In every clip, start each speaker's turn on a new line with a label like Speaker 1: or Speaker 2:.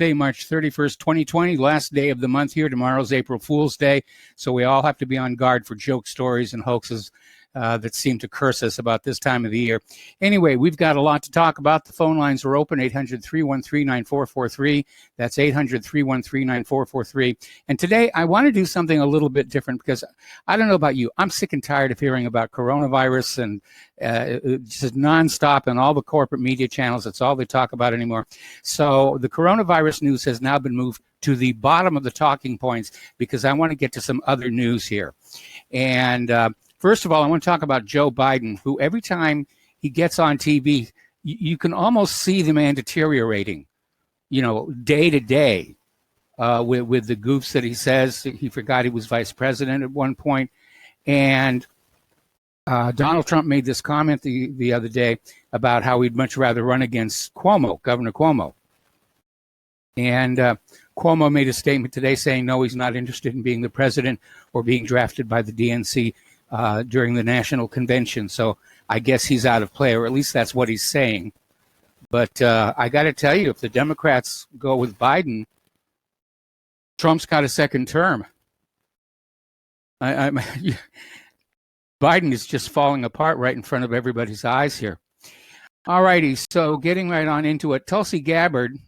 Speaker 1: Thursday, March 31st, 2020, last day of the month here. Tomorrow's April Fool's Day, so we all have to be on guard for joke stories and hoaxes that seem to curse us about this time of the year. Anyway, we've got a lot to talk about. The phone lines are open, 800-313-9443. That's 800-313-9443. And today I want to do something a little bit different because I don't know about you. I'm sick and tired of hearing about coronavirus and just nonstop in all the corporate media channels. That's all they talk about anymore. So the coronavirus news has now been moved to the bottom of the talking points because I want to get to some other news here. And first of all, I want to talk about Joe Biden, who every time he gets on TV, you can almost see the man deteriorating, day to day with the goofs that he says. He forgot he was vice president at one point. And Donald Trump made this comment the other day about how he'd much rather run against Governor Cuomo. And Cuomo made a statement today saying, no, he's not interested in being the president or being drafted by the DNC during the national convention. So I guess he's out of play, or at least that's what he's saying. But I got to tell you, if the Democrats go with Biden, Trump's got a second term. Biden is just falling apart right in front of everybody's eyes here. All righty, so getting right on into it, Tulsi Gabbard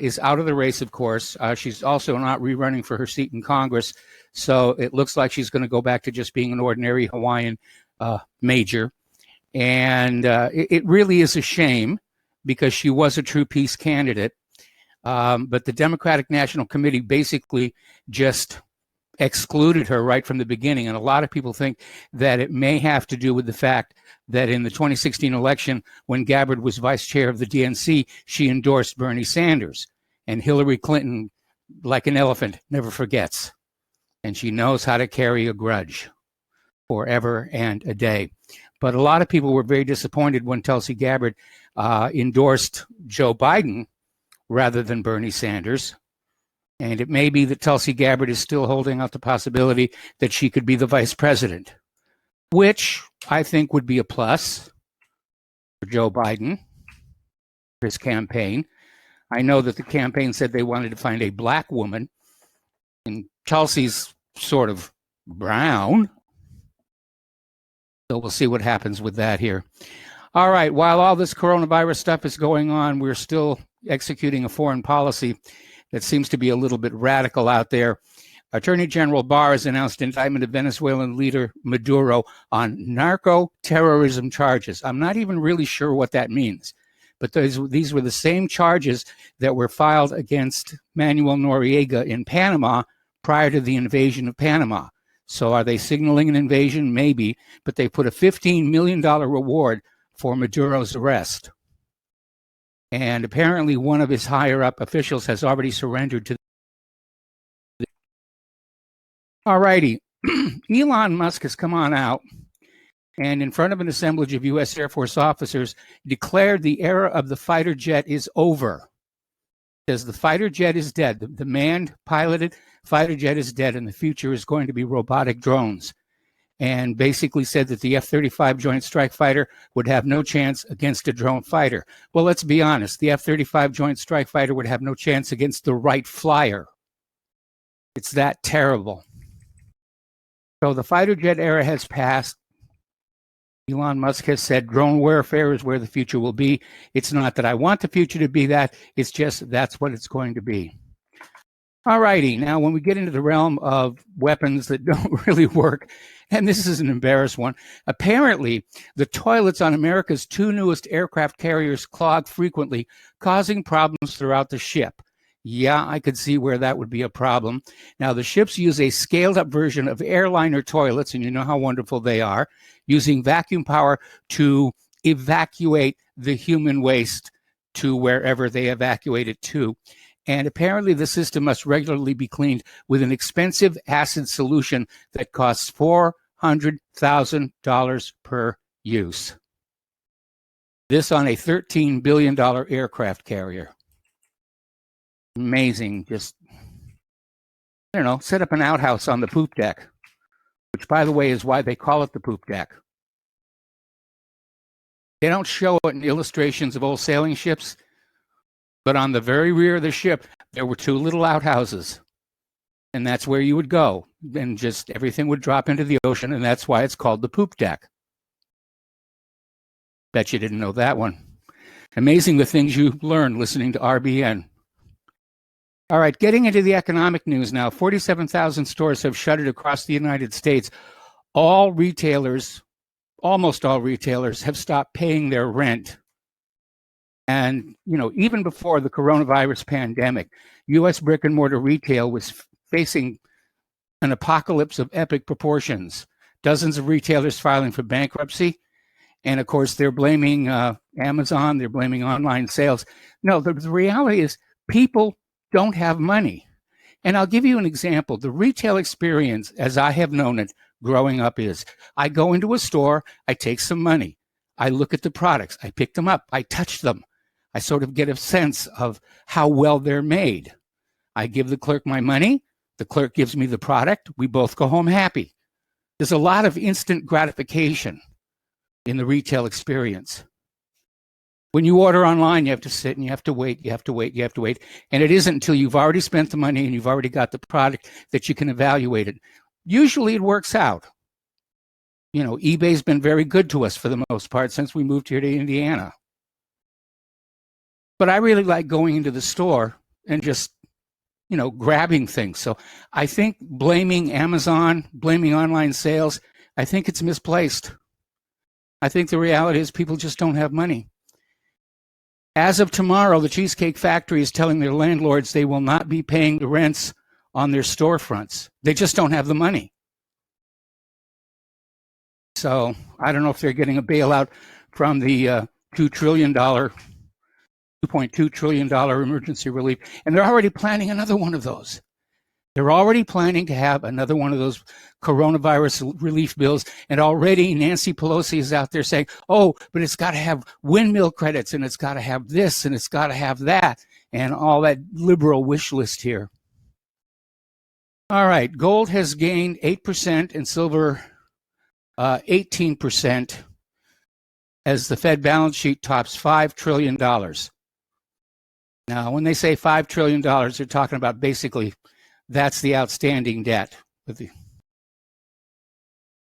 Speaker 1: is out of the race, of course. She's also not rerunning for her seat in Congress. So it looks like she's going to go back to just being an ordinary Hawaiian major. And it really is a shame because she was a true peace candidate. But the Democratic National Committee basically just excluded her right from the beginning. And a lot of people think that it may have to do with the fact that in the 2016 election, when Gabbard was vice chair of the DNC, she endorsed Bernie Sanders. And Hillary Clinton, like an elephant, never forgets. And she knows how to carry a grudge forever and a day. But a lot of people were very disappointed when Tulsi Gabbard endorsed Joe Biden rather than Bernie Sanders. And it may be that Tulsi Gabbard is still holding out the possibility that she could be the vice president, which I think would be a plus for Joe Biden, for his campaign. I know that the campaign said they wanted to find a black woman, and Tulsi's sort of brown. So we'll see what happens with that here. All right, while all this coronavirus stuff is going on, we're still executing a foreign policy that seems to be a little bit radical out there. Attorney General Barr has announced indictment of Venezuelan leader Maduro on narco-terrorism charges. I'm not even really sure what that means, but these were the same charges that were filed against Manuel Noriega in Panama prior to the invasion of Panama. So are they signaling an invasion? Maybe, but they put a $15 million reward for Maduro's arrest. And apparently one of his higher-up officials has already surrendered to the... All righty. Elon Musk has come on out and in front of an assemblage of U.S. Air Force officers declared the era of the fighter jet is over. Says the fighter jet is dead. The manned-piloted fighter jet is dead, and the future is going to be robotic drones. And basically said that the F-35 Joint Strike Fighter would have no chance against a drone fighter. Well, let's be honest. The F-35 Joint Strike Fighter would have no chance against the Wright Flyer. It's that terrible. So the fighter jet era has passed. Elon Musk has said drone warfare is where the future will be. It's not that I want the future to be that. It's just that's what it's going to be. All righty. Now, when we get into the realm of weapons that don't really work, and this is an embarrassing one, apparently the toilets on America's two newest aircraft carriers clog frequently, causing problems throughout the ship. Yeah, I could see where that would be a problem. Now, the ships use a scaled-up version of airliner toilets, and you know how wonderful they are, using vacuum power to evacuate the human waste to wherever they evacuate it to. And apparently the system must regularly be cleaned with an expensive acid solution that costs $400,000 per use. This on a $13 billion aircraft carrier. Amazing. Just, I don't know, set up an outhouse on the poop deck, which, by the way, is why they call it the poop deck. They don't show it in illustrations of old sailing ships, But on the very rear of the ship, there were two little outhouses. And that's where you would go. And just everything would drop into the ocean. And that's why it's called the poop deck. Bet you didn't know that one. Amazing the things you learn listening to RBN. All right, getting into the economic news now. 47,000 stores have shuttered across the United States. Almost all retailers have stopped paying their rent. And, even before the coronavirus pandemic, U.S. brick and mortar retail was facing an apocalypse of epic proportions. Dozens of retailers filing for bankruptcy. And of course, they're blaming Amazon, they're blaming online sales. No, the reality is people don't have money. And I'll give you an example. The retail experience, as I have known it growing up, is I go into a store, I take some money, I look at the products, I pick them up, I touch them. I sort of get a sense of how well they're made. I give the clerk my money, the clerk gives me the product, we both go home happy. There's a lot of instant gratification in the retail experience. When you order online, you have to sit and you have to wait. And it isn't until you've already spent the money and you've already got the product that you can evaluate it. Usually it works out. eBay's been very good to us for the most part since we moved here to Indiana. But I really like going into the store and just, grabbing things. So I think blaming Amazon, blaming online sales, I think it's misplaced. I think the reality is people just don't have money. As of tomorrow, the Cheesecake Factory is telling their landlords they will not be paying the rents on their storefronts. They just don't have the money. So I don't know if they're getting a bailout from the $2.2 trillion emergency relief. And they're already planning another one of those. They're already planning to have another one of those coronavirus relief bills. And already Nancy Pelosi is out there saying, oh, but it's got to have windmill credits and it's got to have this and it's got to have that and all that liberal wish list here. All right. Gold has gained 8% and silver 18% as the Fed balance sheet tops $5 trillion. Now, when they say $5 trillion, they're talking about basically that's the outstanding debt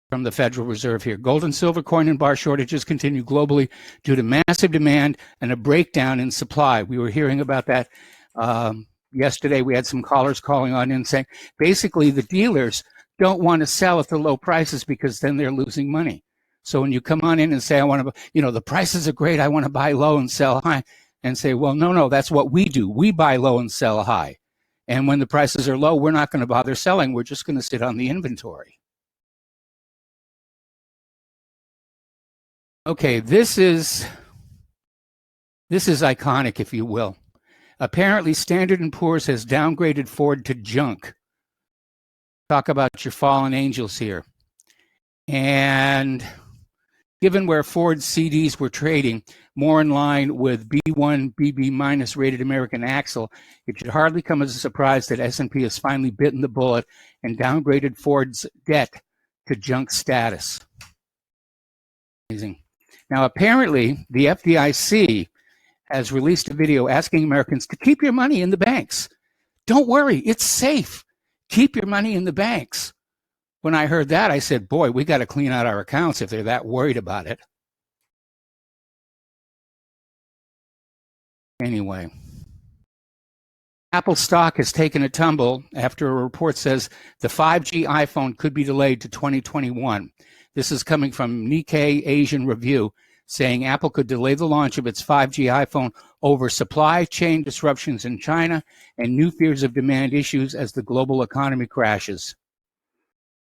Speaker 1: from the Federal Reserve here. Gold and silver coin and bar shortages continue globally due to massive demand and a breakdown in supply. We were hearing about that yesterday. We had some callers calling on in saying basically the dealers don't want to sell at the low prices because then they're losing money. So when you come on in and say, I want to, the prices are great, I want to buy low and sell high, and say, well, no, that's what we do. We buy low and sell high. And when the prices are low, we're not going to bother selling. We're just going to sit on the inventory. Okay, this is iconic, if you will. Apparently, Standard & Poor's has downgraded Ford to junk. Talk about your fallen angels here. And given where Ford's CDs were trading, more in line with B1, BB minus rated American Axle, it should hardly come as a surprise that S&P has finally bitten the bullet and downgraded Ford's debt to junk status. Amazing. Now, apparently, the FDIC has released a video asking Americans to keep your money in the banks. Don't worry, it's safe. Keep your money in the banks. When I heard that, I said, boy, we got to clean out our accounts if they're that worried about it. Anyway, Apple stock has taken a tumble after a report says the 5G iPhone could be delayed to 2021. This is coming from Nikkei Asian Review, saying Apple could delay the launch of its 5G iPhone over supply chain disruptions in China and new fears of demand issues as the global economy crashes.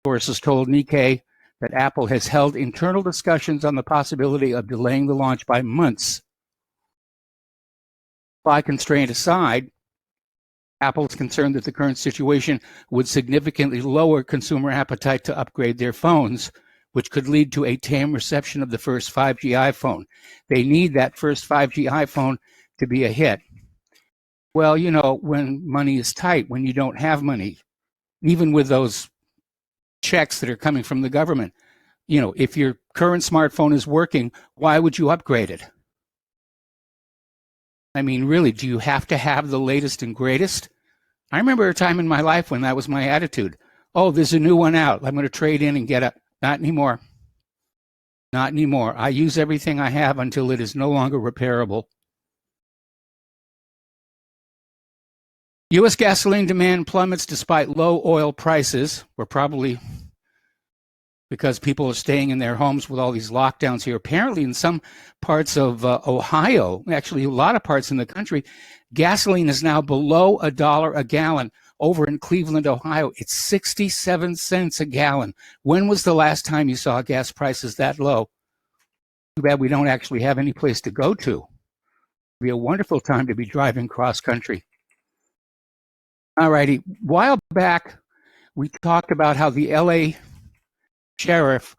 Speaker 1: Sources told Nikkei that Apple has held internal discussions on the possibility of delaying the launch by months. Supply constraint aside, Apple is concerned that the current situation would significantly lower consumer appetite to upgrade their phones, which could lead to a tame reception of the first 5G iPhone. They need that first 5G iPhone to be a hit. Well, when money is tight, when you don't have money, even with those checks that are coming from the government, if your current smartphone is working, why would you upgrade it? I mean, really, do you have to have the latest and greatest? I remember a time in my life when that was my attitude. Oh, there's a new one out. I'm going to trade in and get it. Not anymore. Not anymore. I use everything I have until it is no longer repairable. U.S. gasoline demand plummets despite low oil prices. We're probably because people are staying in their homes with all these lockdowns here. Apparently, in some parts of Ohio, actually a lot of parts in the country, gasoline is now below $1 a gallon. Over in Cleveland, Ohio, it's 67 cents a gallon. When was the last time you saw gas prices that low? Too bad we don't actually have any place to go to. It'd be a wonderful time to be driving cross country. All righty. A while back, we talked about how the LA sheriff,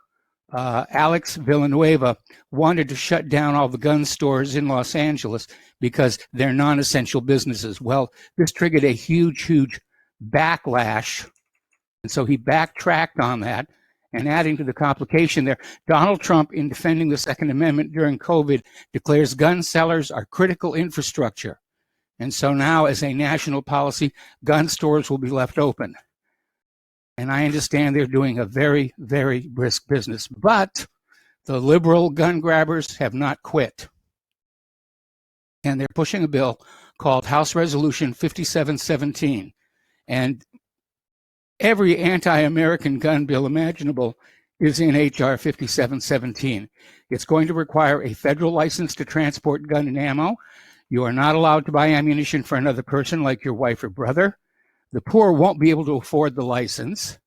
Speaker 1: Alex Villanueva, wanted to shut down all the gun stores in Los Angeles because they're non-essential businesses. Well, this triggered a huge backlash. And so he backtracked on that. And adding to the complication there, Donald Trump, in defending the Second Amendment during COVID, declares gun sellers are critical infrastructure. And so now, as a national policy, gun stores will be left open. And I understand they're doing a very brisk business. But the liberal gun grabbers have not quit. And they're pushing a bill called House Resolution 5717. And every anti-American gun bill imaginable is in H.R. 5717. It's going to require a federal license to transport gun and ammo. You are not allowed to buy ammunition for another person like your wife or brother. The poor won't be able to afford the license.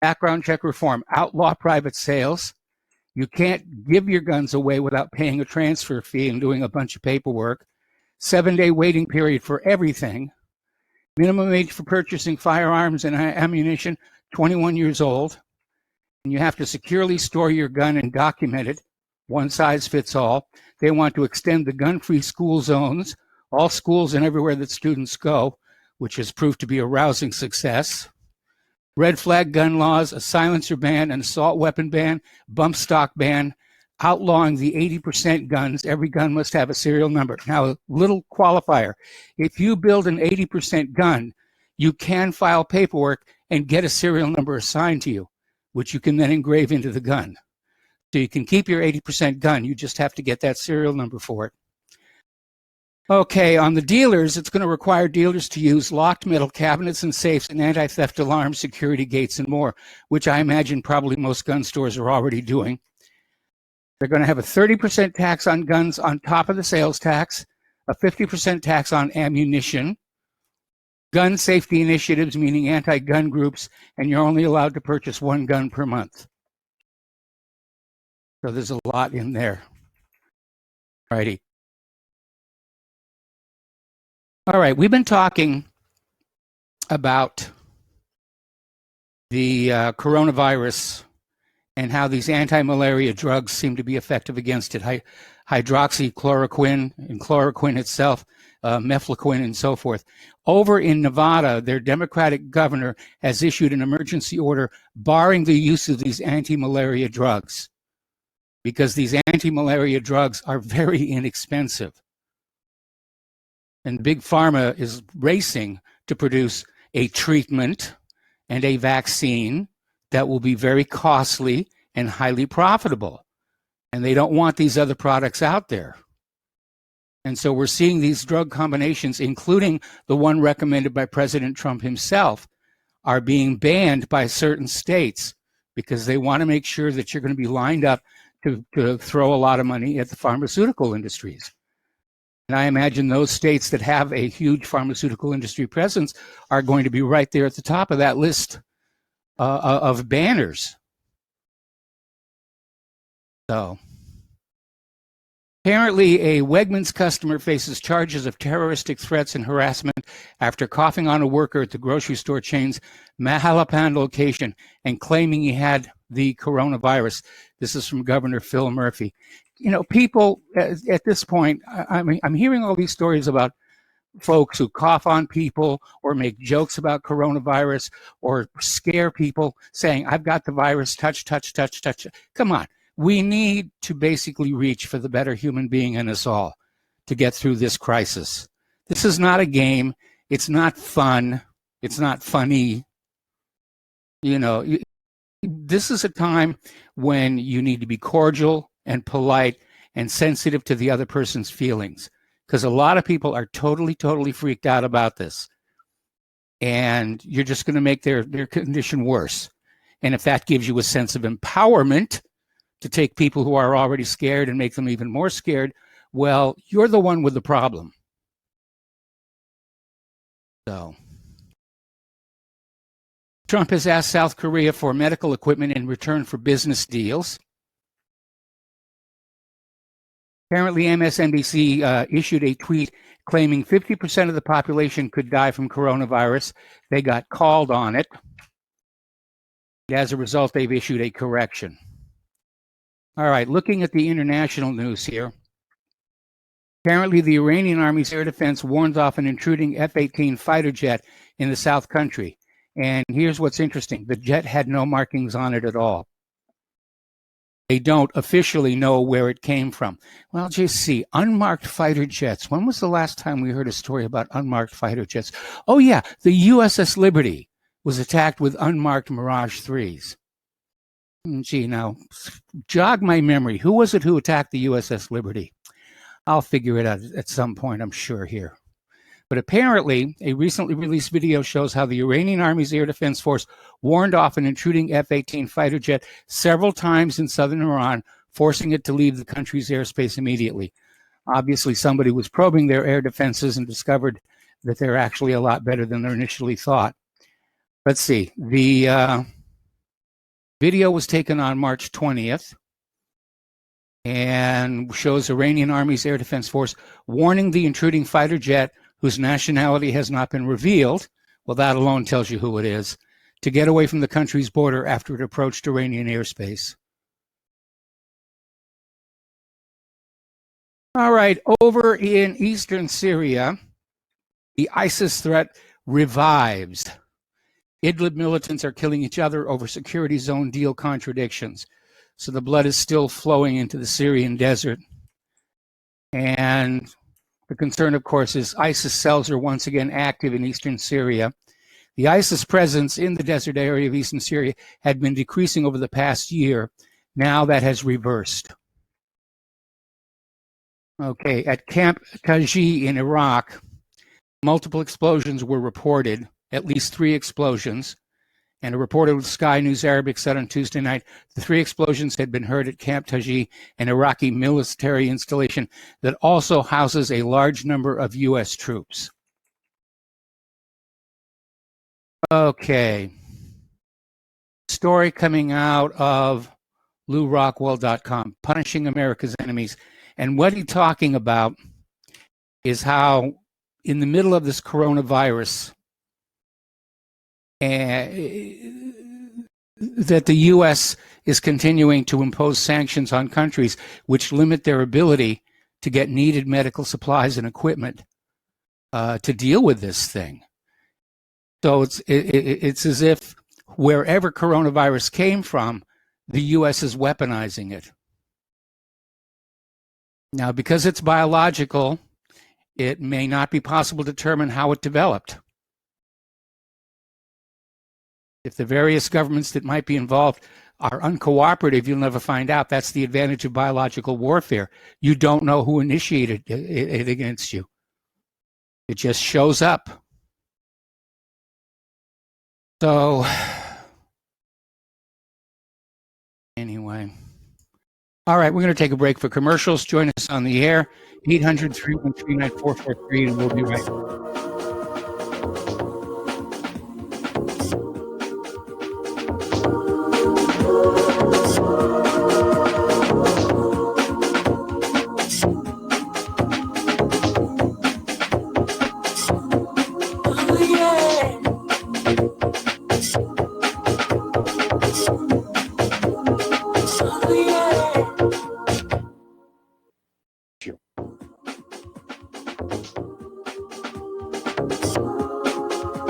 Speaker 1: Background check reform, outlaw private sales. You can't give your guns away without paying a transfer fee and doing a bunch of paperwork. 7-day waiting period for everything. Minimum age for purchasing firearms and ammunition, 21 years old. And you have to securely store your gun and document it. One size fits all. They want to extend the gun-free school zones, all schools and everywhere that students go, which has proved to be a rousing success. Red flag gun laws, a silencer ban, an assault weapon ban, bump stock ban, outlawing the 80% guns. Every gun must have a serial number. Now, a little qualifier. If you build an 80% gun, you can file paperwork and get a serial number assigned to you, which you can then engrave into the gun. So you can keep your 80% gun. You just have to get that serial number for it. Okay, on the dealers, it's going to require dealers to use locked metal cabinets and safes and anti-theft alarms, security gates, and more, which I imagine probably most gun stores are already doing. They're going to have a 30% tax on guns on top of the sales tax, a 50% tax on ammunition, gun safety initiatives, meaning anti-gun groups, and you're only allowed to purchase one gun per month. So there's a lot in there. Alrighty. All right, we've been talking about the coronavirus and how these anti-malaria drugs seem to be effective against it. Hydroxychloroquine and chloroquine itself, mefloquine and so forth. Over in Nevada, their Democratic governor has issued an emergency order barring the use of these anti-malaria drugs because these anti-malaria drugs are very inexpensive. And Big Pharma is racing to produce a treatment and a vaccine that will be very costly and highly profitable. And they don't want these other products out there. And so we're seeing these drug combinations, including the one recommended by President Trump himself, are being banned by certain states because they want to make sure that you're going to be lined up to throw a lot of money at the pharmaceutical industries. And I imagine those states that have a huge pharmaceutical industry presence are going to be right there at the top of that list of banners. So apparently a Wegmans customer faces charges of terroristic threats and harassment after coughing on a worker at the grocery store chain's Mahalapan location and claiming he had the coronavirus. This is from Governor Phil Murphy. You know, people at this point, I'm hearing all these stories about folks who cough on people or make jokes about coronavirus or scare people saying, I've got the virus, touch. Come on. We need to basically reach for the better human being in us all. to get through this crisis. This is not a game. It's not fun. It's not funny. You know, this is a time when you need to be cordial and polite and sensitive to the other person's feelings, because a lot of people are totally freaked out about this. And you're just going to make their condition worse. And if that gives you a sense of empowerment to take people who are already scared and make them even more scared, well, you're the one with the problem. So, Trump has asked South Korea for medical equipment in return for business deals. Apparently, MSNBC issued a tweet claiming 50% of the population could die from coronavirus. They got called on it. As a result, they've issued a correction. All right, looking at the international news here. Apparently, the Iranian Army's air defense warned off an intruding F-18 fighter jet in the South Country. And here's what's interesting. The jet had no markings on it at all. They don't officially know where it came from. Well, just see, unmarked fighter jets. When was the last time we heard a story about unmarked fighter jets? Oh, yeah, the USS Liberty was attacked with unmarked Mirage 3s. Gee, now, jog my memory. Who was it who attacked the USS Liberty? I'll figure it out at some point, I'm sure, here. But apparently, a recently released video shows how the Iranian Army's Air Defense Force warned off an intruding F-18 fighter jet several times in southern Iran, forcing it to leave the country's airspace immediately. Obviously, somebody was probing their air defenses and discovered that they're actually a lot better than they initially thought. Let's see. The video was taken on March 20th and shows Iranian Army's Air Defense Force warning the intruding fighter jet, whose nationality has not been revealed, well, that alone tells you who it is, to get away from the country's border after it approached Iranian airspace. All right, over in eastern Syria, the ISIS threat revives. Idlib militants are killing each other over security zone deal contradictions. So the blood is still flowing into the Syrian desert. And the concern, of course, is ISIS cells are once again active in eastern Syria. The ISIS presence in the desert area of eastern Syria had been decreasing over the past year. Now that has reversed. Okay, at Camp Taji in Iraq, multiple explosions were reported, at least 3 explosions. And a reporter with Sky News Arabic said on Tuesday night, the 3 explosions had been heard at Camp Taji, an Iraqi military installation that also houses a large number of U.S. troops. Okay. Story coming out of LouRockwell.com, Punishing America's Enemies. And what he's talking about is how in the middle of this coronavirus, that the U.S. is continuing to impose sanctions on countries which limit their ability to get needed medical supplies and equipment to deal with this thing. So it's as if wherever coronavirus came from, the U.S. is weaponizing it. Now, because it's biological, it may not be possible to determine how it developed. If the various governments that might be involved are uncooperative, you'll never find out. That's the advantage of biological warfare. You don't know who initiated it against you. It just shows up. So, anyway. All right, we're going to take a break for commercials. Join us on the air, 800-313-9443, and we'll be right back.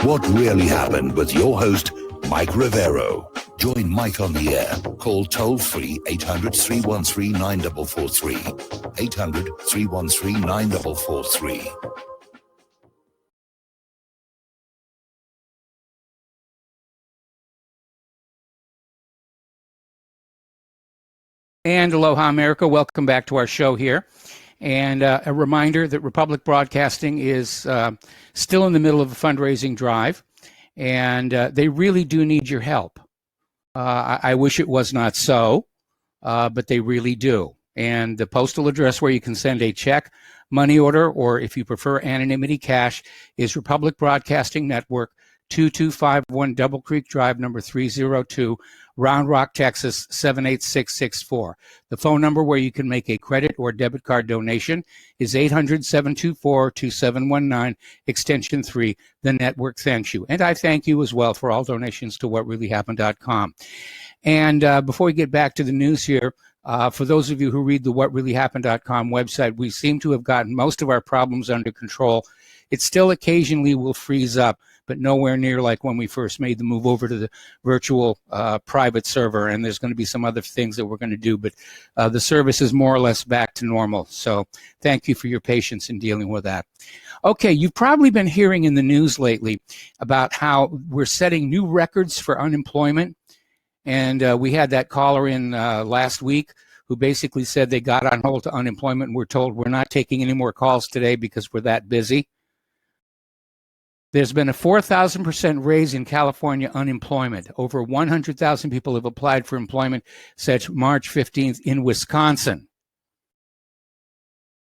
Speaker 2: What really happened with your host, Mike Rivero. Join Mike on the air. Call toll-free 800-313-9443. 800-313-9443.
Speaker 1: And aloha, America. Welcome back to our show here. And a reminder that Republic Broadcasting is still in the middle of a fundraising drive, and they really do need your help. I wish it was not so, but they really do. And the postal address where you can send a check, money order, or if you prefer anonymity cash, is Republic Broadcasting Network, 2251 Double Creek Drive, number 302, Round Rock, Texas, 78664. The phone number where you can make a credit or debit card donation is 800-724-2719, extension 3. The network thanks you. And I thank you as well for all donations to whatreallyhappened.com. And before we get back to the news here, for those of you who read the whatreallyhappened.com website, we seem to have gotten most of our problems under control. It still occasionally will freeze up, but nowhere near like when we first made the move over to the virtual private server, and there's going to be some other things that we're going to do, but the service is more or less back to normal. So thank you for your patience in dealing with that. Okay, you've probably been hearing in the news lately about how we're setting new records for unemployment, and we had that caller in last week who basically said they got on hold to unemployment, and we're told we're not taking any more calls today because we're that busy. There's been a 4,000% raise in California unemployment. Over 100,000 people have applied for employment since March 15th in Wisconsin.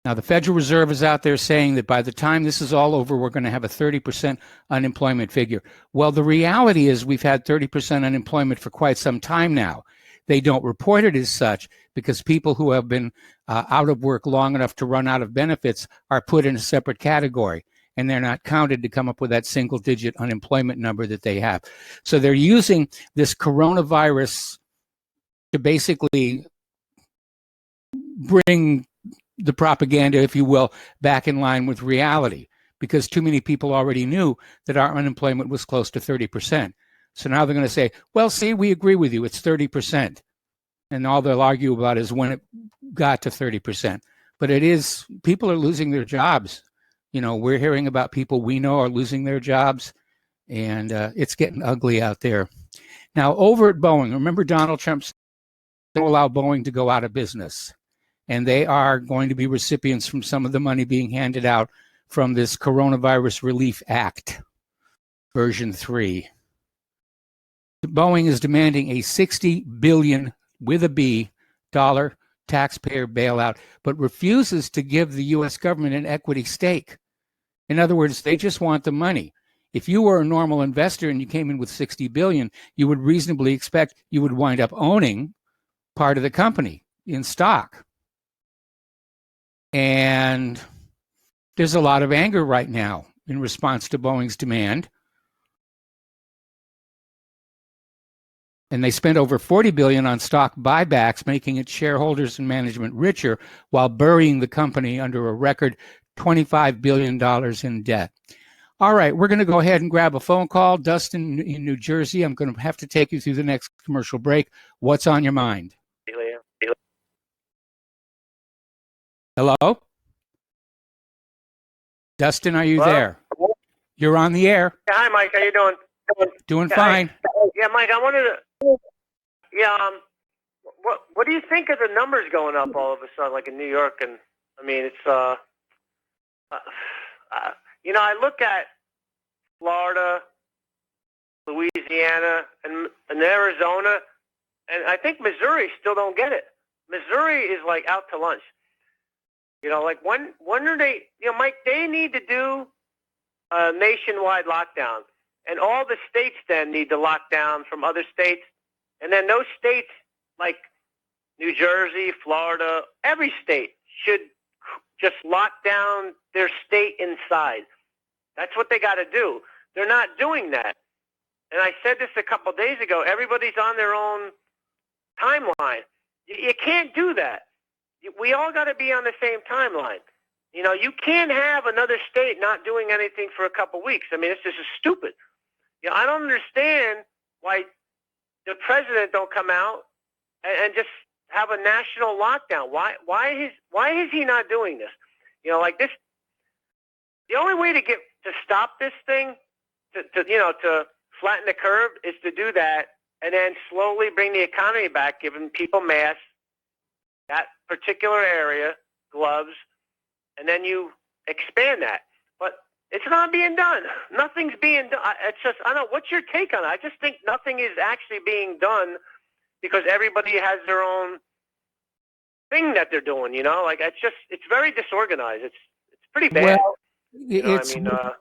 Speaker 1: Now, the Federal Reserve is out there saying that by the time this is all over, we're going to have a 30% unemployment figure. Well, the reality is we've had 30% unemployment for quite some time now. They don't report it as such because people who have been out of work long enough to run out of benefits are put in a separate category, and they're not counted to come up with that single-digit unemployment number that they have. So they're using this coronavirus to basically bring the propaganda, if you will, back in line with reality, because too many people already knew that our unemployment was close to 30%. So now they're going to say, well, see, we agree with you, it's 30%. And all they'll argue about is when it got to 30%. But it is, people are losing their jobs. You know, we're hearing about people we know are losing their jobs, and it's getting ugly out there. Now, over at Boeing, remember Donald Trump said to allow Boeing to go out of business, and they are going to be recipients from some of the money being handed out from this Coronavirus Relief Act, version 3. Boeing is demanding a $60 billion, with a B, dollar taxpayer bailout, but refuses to give the U.S. government an equity stake. In other words, they just want the money. If you were a normal investor and you came in with $60 billion, you would reasonably expect you would wind up owning part of the company in stock. And there's a lot of anger right now in response to Boeing's demand. And they spent over $40 billion on stock buybacks, making its shareholders and management richer while burying the company under a record $25 billion in debt. All right, we're going to go ahead and grab a phone call. Dustin in New Jersey, I'm going to have to take you through the next commercial break. What's on your mind? Hello? Dustin, are you there? You're on the air.
Speaker 3: Yeah, hi, Mike. How you doing?
Speaker 1: Doing fine.
Speaker 3: Yeah, Mike, I wanted to... Yeah, what do you think of the numbers going up all of a sudden, like in New York? And, I mean, it's... you know, I look at Florida, Louisiana, and Arizona, and I think Missouri still don't get it. Missouri is, like, out to lunch. You know, like, when are they... You know, Mike, they need to do a nationwide lockdown. And all the states then need to lock down from other states. And then those states, like New Jersey, Florida, every state should just lock down their state inside. That's what they got to do. They're not doing that. And I said this a couple of days ago. Everybody's on their own timeline. You can't do that. We all got to be on the same timeline. You know, you can't have another state not doing anything for a couple of weeks. I mean, it's just stupid. You know, I don't understand why the president don't come out and just have a national lockdown? Why is he not doing this? Like this. The only way to stop this thing, to flatten the curve, is to do that, and then slowly bring the economy back, giving people masks, that particular area, gloves, and then you expand that. But it's not being done. Nothing's being done. It's just, I don't know. What's your take on it? I just think nothing is actually being done because everybody has their own thing that they're doing. Like it's very disorganized. It's pretty bad.
Speaker 1: Well,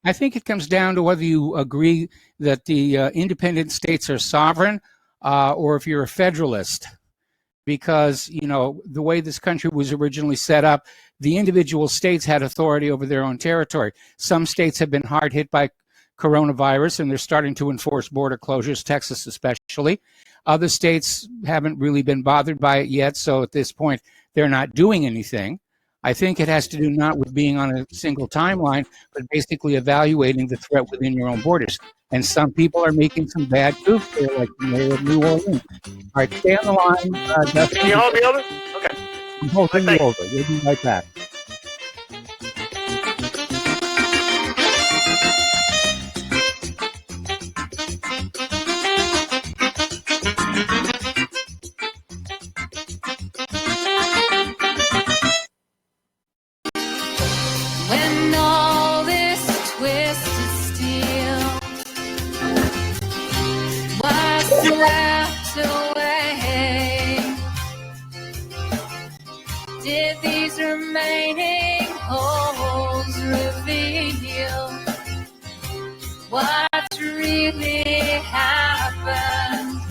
Speaker 1: I think it comes down to whether you agree that the independent states are sovereign or if you're a federalist. Because, the way this country was originally set up, the individual states had authority over their own territory. Some states have been hard hit by coronavirus, and they're starting to enforce border closures, Texas especially. Other states haven't really been bothered by it yet, so at this point, they're not doing anything. I think it has to do not with being on a single timeline, but basically evaluating the threat within your own borders. And some people are making some bad moves there, like the mayor of New Orleans. All right, stay on the line, Dustin.
Speaker 3: Can you hold me over? Okay.
Speaker 1: I'm holding you over. We'll be right back.
Speaker 4: When all this twisted steel was swept away, did these remaining holes reveal what's really happened?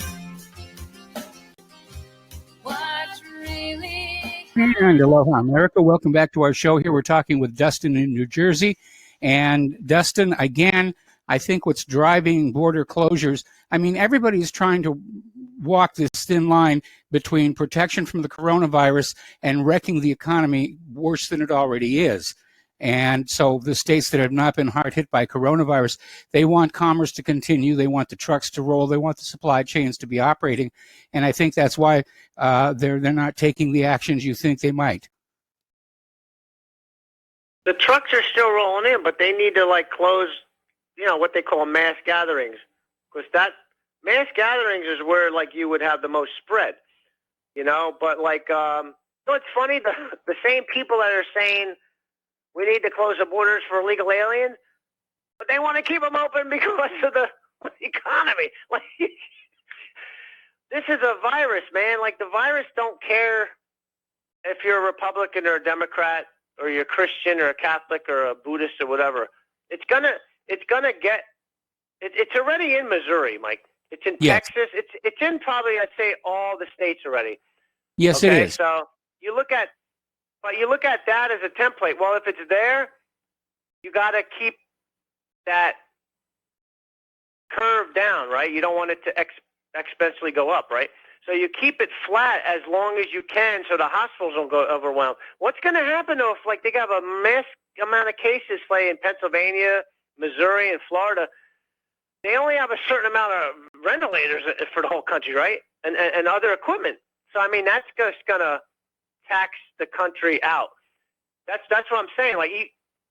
Speaker 4: What's really
Speaker 1: And aloha, America. Welcome back to our show here. We're talking with Dustin in New Jersey. And Dustin, again, I think what's driving border closures, everybody's trying to walk this thin line between protection from the coronavirus and wrecking the economy worse than it already is. And so the states that have not been hard hit by coronavirus, they want commerce to continue. They want the trucks to roll. They want the supply chains to be operating. And I think that's why they're not taking the actions you think they might.
Speaker 3: The trucks are still rolling in, but they need to close, what they call mass gatherings, because that mass gatherings is where you would have the most spread, But it's funny, the same people that are saying we need to close the borders for illegal aliens, but they want to keep them open because of the economy. This is a virus, man. The virus don't care if you're a Republican or a Democrat or you're a Christian or a Catholic or a Buddhist or whatever. It's gonna get. It's already in Missouri, Mike. It's in Texas. It's in probably, I'd say, all the states already.
Speaker 1: Yes,
Speaker 3: okay?
Speaker 1: It is.
Speaker 3: So you look at that as a template. Well, if it's there, you got to keep that curve down, right? You don't want it to exponentially go up, right? So you keep it flat as long as you can so the hospitals don't go overwhelmed. What's going to happen, though, if they have a mass amount of cases, say, in Pennsylvania, Missouri, and Florida? They only have a certain amount of ventilators for the whole country, right? And other equipment. So, that's just going to tax the country out. That's what I'm saying.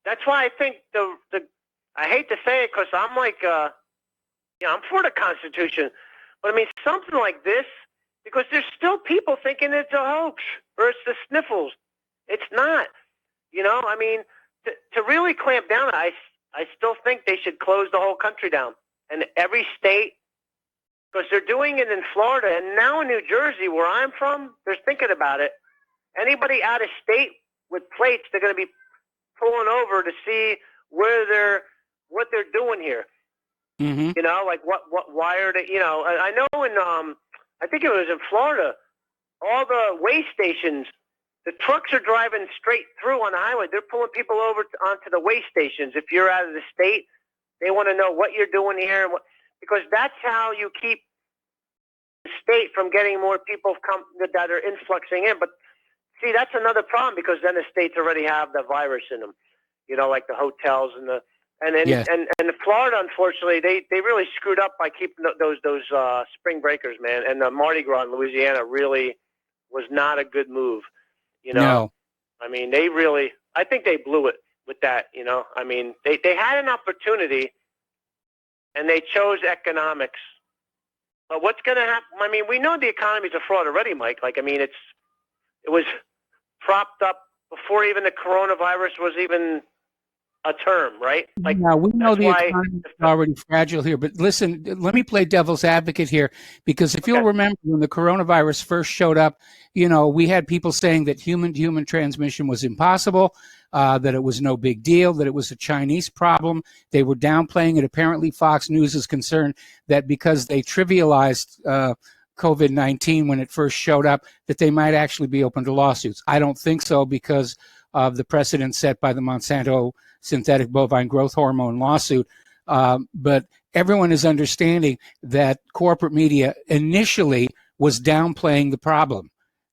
Speaker 3: That's why I think I hate to say it because I'm I'm for the Constitution, but something like this, because there's still people thinking it's a hoax or it's the sniffles. It's not. To really clamp down, I still think they should close the whole country down and every state, because they're doing it in Florida and now in New Jersey, where I'm from. They're thinking about it. Anybody out of state with plates, they're going to be pulling over to see what they're doing here.
Speaker 1: Mm-hmm.
Speaker 3: Why are they, I know in, I think it was in Florida, all the way stations, the trucks are driving straight through on the highway. They're pulling people over onto the way stations. If you're out of the state, they want to know what you're doing here, because that's how you keep the state from getting more people that are influxing in. But see, that's another problem, because then the states already have the virus in them, like the hotels and And then
Speaker 1: Yes.
Speaker 3: and Florida, unfortunately, they really screwed up by keeping those spring breakers, man. And the Mardi Gras in Louisiana really was not a good move. You know,
Speaker 1: No.
Speaker 3: I mean, I think they blew it with that. You know, I mean, they had an opportunity, and they chose economics. But what's going to happen? I mean, we know the economy's a fraud already, Mike. Like, I mean, it was propped up before even the coronavirus was even a term, right? Like,
Speaker 1: yeah, we know
Speaker 3: that's
Speaker 1: the
Speaker 3: why.
Speaker 1: economy is already fragile here, but listen, let me play devil's advocate here, because if you'll remember when the coronavirus first showed up, we had people saying that human-to-human transmission was impossible, that it was no big deal, that it was a Chinese problem. They were downplaying it. Apparently, Fox News is concerned that because they trivialized COVID-19 when it first showed up, that they might actually be open to lawsuits. I don't think so, because of the precedent set by the Monsanto synthetic bovine growth hormone lawsuit. But everyone is understanding that corporate media initially was downplaying the problem.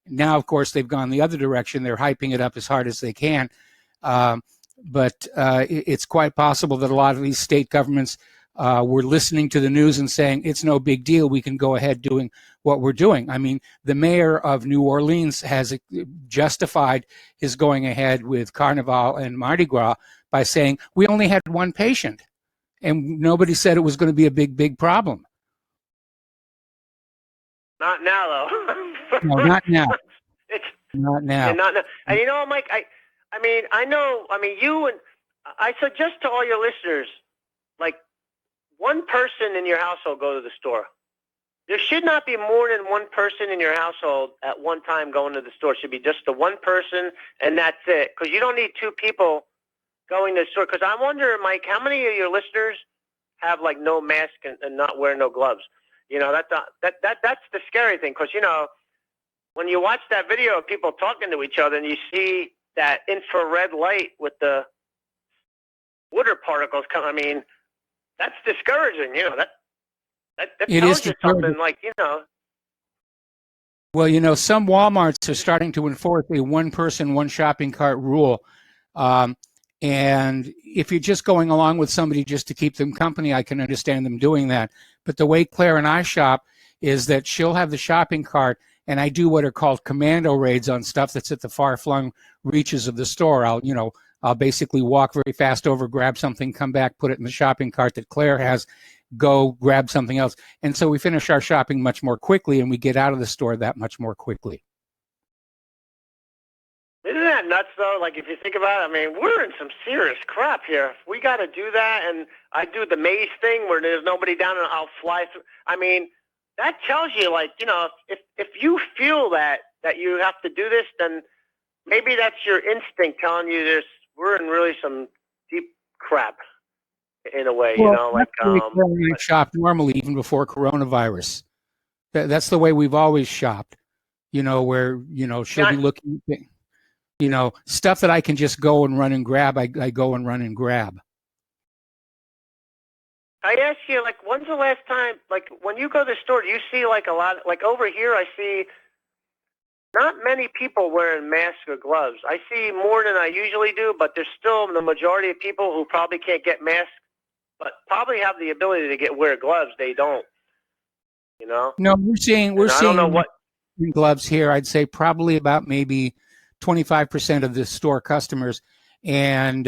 Speaker 1: Now, of course, they've gone the other direction. They're hyping it up as hard as they can. But it's quite possible that a lot of these state governments were listening to the news and saying, it's no big deal. We can go ahead doing what we're doing. I mean, the mayor of New Orleans has justified his going ahead with Carnival and Mardi Gras by saying, we only had one patient, and nobody said it was going to be a big problem.
Speaker 3: Not now, though.
Speaker 1: No, not now.
Speaker 3: It's
Speaker 1: Not now.
Speaker 3: and not now. And you know, Mike, I mean, I know. I mean, you and I suggest to all your listeners, like, one person in your household go to the store. There should not be more than one person in your household at one time going to the store. It should be just the one person, and that's it. Because you don't need two people going to the store. Because I wonder, Mike, how many of your listeners have like no mask and not wearing no gloves? You know, that's the scary thing. Because when you watch that video of people talking to each other and you see that infrared light with the water particles coming, I mean, that's discouraging. You know, that
Speaker 1: It
Speaker 3: tells
Speaker 1: is
Speaker 3: you
Speaker 1: discouraging.
Speaker 3: something. Like,
Speaker 1: Well, some Walmarts are starting to enforce a one-person, one shopping cart rule. And if you're just going along with somebody just to keep them company, I can understand them doing that. But the way Claire and I shop is that she'll have the shopping cart, and I do what are called commando raids on stuff that's at the far-flung reaches of the store. I'll basically walk very fast over, grab something, come back, put it in the shopping cart that Claire has, go grab something else. And so we finish our shopping much more quickly, and we get out of the store that much more quickly.
Speaker 3: Isn't that nuts, though? Like, if you think about it, I mean, we're in some serious crap here. We got to do that, and I do the maze thing where there's nobody down, and I'll fly through. I mean, that tells you, like, if you feel that you have to do this, then maybe that's your instinct telling you this. We're in really some deep crap, in a way.
Speaker 1: Well,
Speaker 3: Like
Speaker 1: we shop normally even before coronavirus. That's the way we've always shopped. Where she'll be looking. Stuff that I can just go and run and grab, I go and run and grab.
Speaker 3: I ask you, like, when's the last time, like, when you go to the store, do you see, like, a lot, like, over here, I see not many people wearing masks or gloves. I see more than I usually do, but there's still the majority of people who probably can't get masks, but probably have the ability to wear gloves. They don't, No,
Speaker 1: we're seeing
Speaker 3: I don't know what
Speaker 1: gloves here. I'd say probably about maybe 25% of the store customers, and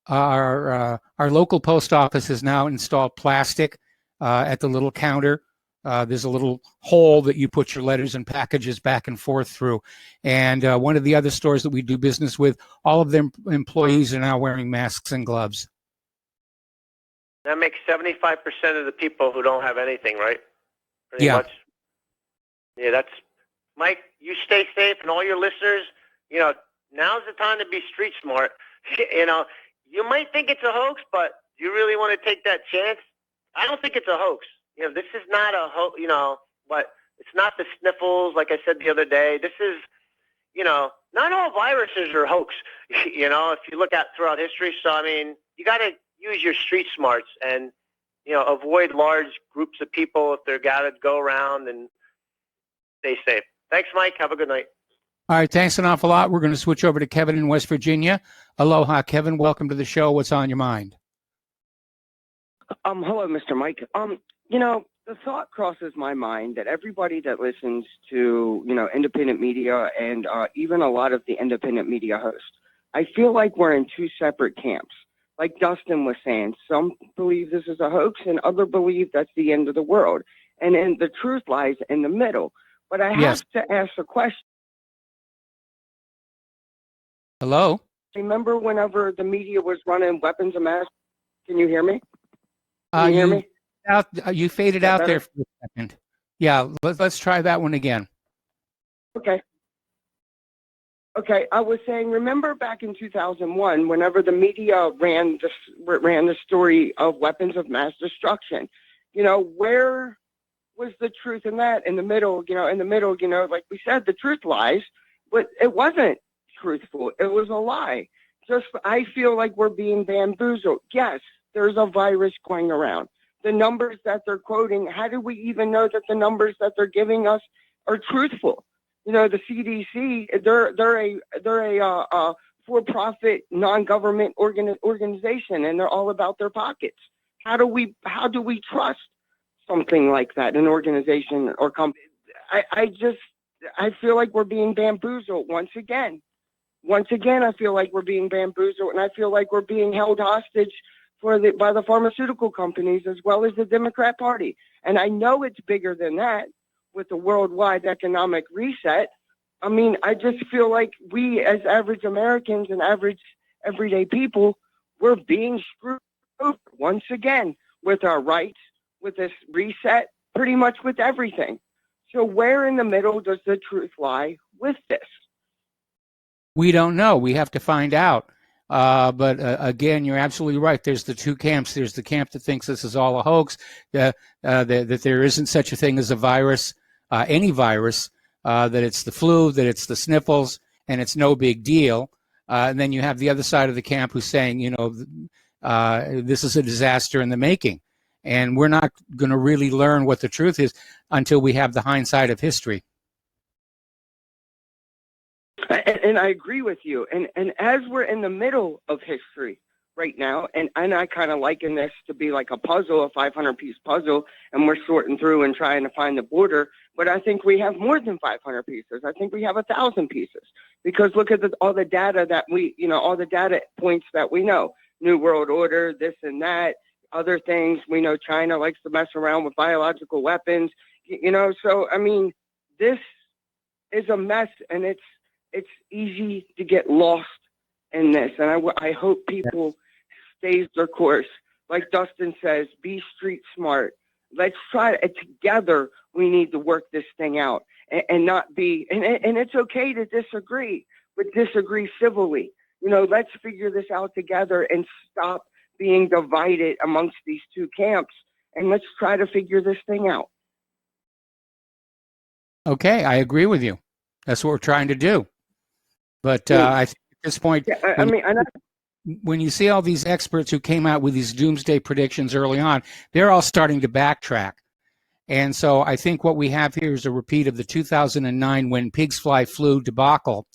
Speaker 1: our local post office has now installed plastic at the little counter. There's a little hole that you put your letters and packages back and forth through. And one of the other stores that we do business with, all of their employees are now wearing masks and gloves.
Speaker 3: That makes 75% of the people who don't have anything, right? Pretty
Speaker 1: Yeah.
Speaker 3: much. Yeah, that's Mike. You stay safe, and all your listeners. Now's the time to be street smart. You might think it's a hoax, but do you really want to take that chance? I don't think it's a hoax. This is not a hoax. But it's not the sniffles, like I said the other day. This is, not all viruses are hoax. If you look at throughout history. So I mean, you got to use your street smarts and avoid large groups of people if they're got to go around, and stay safe. Thanks, Mike. Have a good night.
Speaker 1: All right, thanks an awful lot. We're going to switch over to Kevin in West Virginia. Aloha, Kevin. Welcome to the show. What's on your mind?
Speaker 5: Hello, Mr. Mike. The thought crosses my mind that everybody that listens to, independent media and even a lot of the independent media hosts, I feel like we're in two separate camps. Like Dustin was saying, some believe this is a hoax and others believe that's the end of the world. And then the truth lies in the middle. But I
Speaker 1: Yes.
Speaker 5: have to ask a question.
Speaker 1: Hello?
Speaker 5: Remember whenever the media was running weapons of mass? Can you hear me? Can you hear me?
Speaker 1: You faded
Speaker 5: Is that
Speaker 1: out
Speaker 5: better?
Speaker 1: there for a second. Yeah, let's try that one again.
Speaker 5: Okay. Okay, I was saying, remember back in 2001, whenever the media ran the story of weapons of mass destruction, where was the truth in that? In the middle, like we said, the truth lies, but it wasn't truthful. It was a lie. I feel like we're being bamboozled. Yes, there's a virus going around. The numbers that they're quoting, how do we even know that the numbers that they're giving us are truthful? The CDC, they're a for-profit non-government organization, and they're all about their pockets. How do we trust something like that, an organization or company? I feel like we're being bamboozled once again. Once again, I feel like we're being bamboozled, and I feel like we're being held hostage by the pharmaceutical companies as well as the Democrat Party. And I know it's bigger than that with the worldwide economic reset. I mean, I just feel like we as average Americans and average everyday people, we're being screwed over once again with our rights, with this reset, pretty much with everything. So where in the middle does the truth lie with this?
Speaker 1: We don't know. We have to find out. But again, you're absolutely right. There's the two camps. There's the camp that thinks this is all a hoax, that there isn't such a thing as a virus, any virus, that it's the flu, that it's the sniffles, and it's no big deal. And then you have the other side of the camp who's saying, this is a disaster in the making. And we're not going to really learn what the truth is until we have the hindsight of history.
Speaker 5: And I agree with you. And as we're in the middle of history right now, and I kind of liken this to be like a puzzle, a 500-piece puzzle, and we're sorting through and trying to find the border. But I think we have more than 500 pieces. I think we have 1,000 pieces, because look at all the data that all the data points that we know. New World Order, this and that, other things. We know China likes to mess around with biological weapons. So I mean, this is a mess, and it's easy to get lost in this. And I hope people stays their course. Like Dustin says, be street smart. Let's try it together. We need to work this thing out and not be, and it's okay to disagree, but disagree civilly. Let's figure this out together and stop being divided amongst these two camps. And let's try to figure this thing out.
Speaker 1: Okay, I agree with you. That's what we're trying to do. But I think at this point, when you see all these experts who came out with these doomsday predictions early on, they're all starting to backtrack. And so I think what we have here is a repeat of the 2009 when pigs fly flu debacle,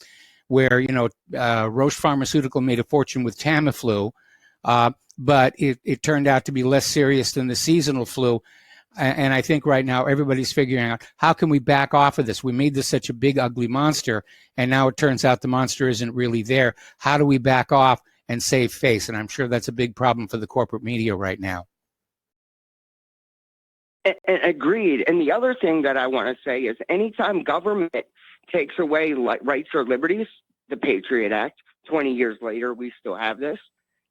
Speaker 1: where, Roche Pharmaceutical made a fortune with Tamiflu, but it turned out to be less serious than the seasonal flu. And I think right now everybody's figuring out, how can we back off of this? We made this such a big, ugly monster, and now it turns out the monster isn't really there. How do we back off and save face? And I'm sure that's a big problem for the corporate media right now.
Speaker 5: And agreed. And the other thing that I want to say is, anytime government takes away rights or liberties, the Patriot Act, 20 years later, we still have this,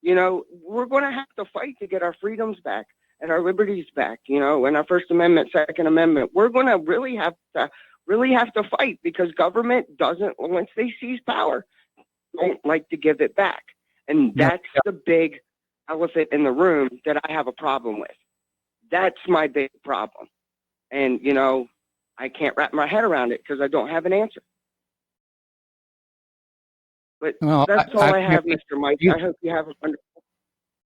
Speaker 5: we're going to have to fight to get our freedoms back and our liberties back, and our First Amendment, Second Amendment. We're going to really have to fight, because government doesn't, once they seize power, don't like to give it back. And that's the big elephant in the room that I have a problem with. That's my big problem. And, I can't wrap my head around it because I don't have an answer. But that's all I have, Mr. Mike. I hope you have a wonderful.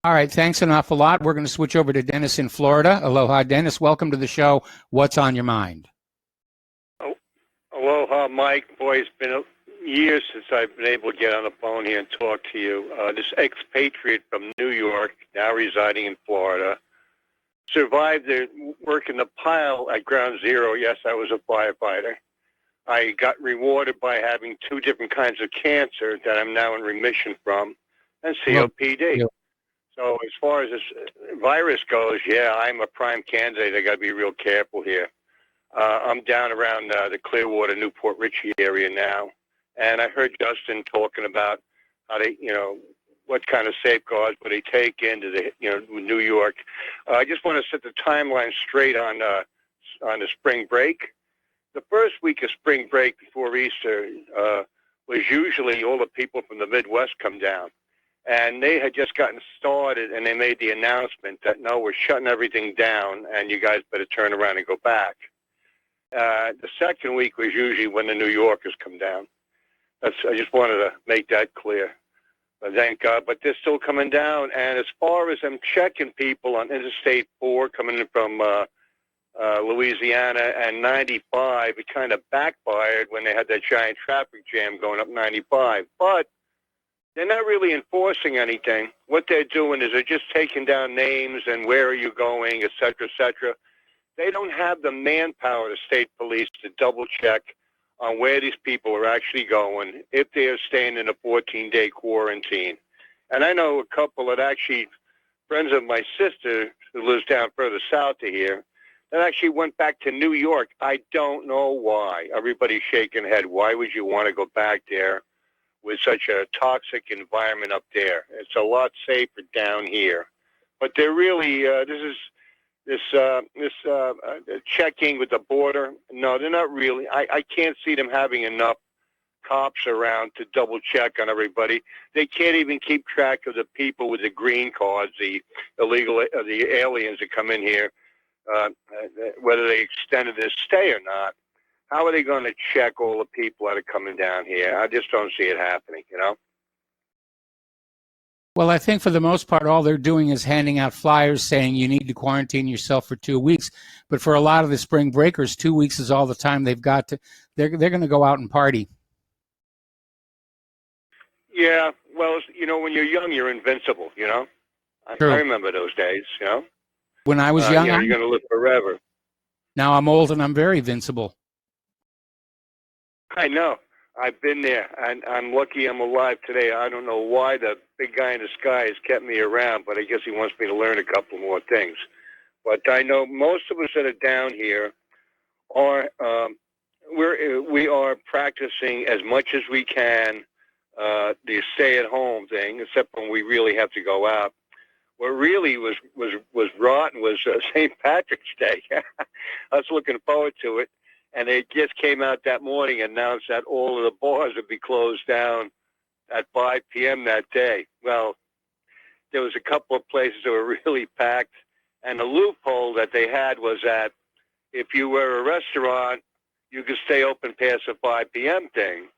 Speaker 1: All right, thanks an awful lot. We're going to switch over to Dennis in Florida. Aloha, Dennis. Welcome to the show. What's on your mind?
Speaker 6: Oh, aloha, Mike. Boy, it's been years since I've been able to get on the phone here and talk to you. This expatriate from New York, now residing in Florida. survived the work in the pile at Ground Zero. Yes, I was a firefighter. I got rewarded by having 2 different kinds of cancer that I'm now in remission from, and COPD. So as far as this virus goes, yeah, I'm a prime candidate. I got to be real careful here. I'm down around the Clearwater, Newport Richey area now, and I heard Justin talking about how they, what kind of safeguards would they take into the, New York. I just want to set the timeline straight on the spring break. The first week of spring break before Easter was usually all the people from the Midwest come down. And they had just gotten started, and they made the announcement that, no, we're shutting everything down, and you guys better turn around and go back. The second week was usually when the New Yorkers come down. I just wanted to make that clear. But thank God. But they're still coming down. And as far as them checking people on Interstate 4 coming in from Louisiana and 95, it kind of backfired when they had that giant traffic jam going up 95. But they're not really enforcing anything. What they're doing is they're just taking down names and where are you going, et cetera, et cetera. They don't have the manpower, the state police, to double check on where these people are actually going, if they are staying in a 14-day quarantine. And I know a couple that actually, friends of my sister who lives down further south of here, that actually went back to New York. I don't know why. Everybody's shaking head. Why would you want to go back there with such a toxic environment up there? It's a lot safer down here. But they're really, this checking with the border, no, they're not really. I can't see them having enough cops around to double check on everybody. They can't even keep track of the people with the green cards, the illegal, the aliens that come in here, whether they extended their stay or not. How are they going to check all the people that are coming down here? I just don't see it happening,
Speaker 1: Well, I think for the most part, all they're doing is handing out flyers saying you need to quarantine yourself for 2 weeks. But for a lot of the spring breakers, 2 weeks is all the time they've got to. They're going to go out and party.
Speaker 6: Yeah, well, when you're young, you're invincible. I remember those days.
Speaker 1: When I was young,
Speaker 6: you're going to live forever.
Speaker 1: Now I'm old and I'm very invincible.
Speaker 6: I know. I've been there, and I'm lucky I'm alive today. I don't know why the big guy in the sky has kept me around, but I guess he wants me to learn a couple more things. But I know most of us that are down here are we are practicing as much as we can the stay-at-home thing, except when we really have to go out. What really was rotten was St. Patrick's Day. I was looking forward to it. And they just came out that morning and announced that all of the bars would be closed down at 5 p.m. that day. Well, there was a couple of places that were really packed. And the loophole that they had was that if you were a restaurant, you could stay open past the 5 p.m. thing.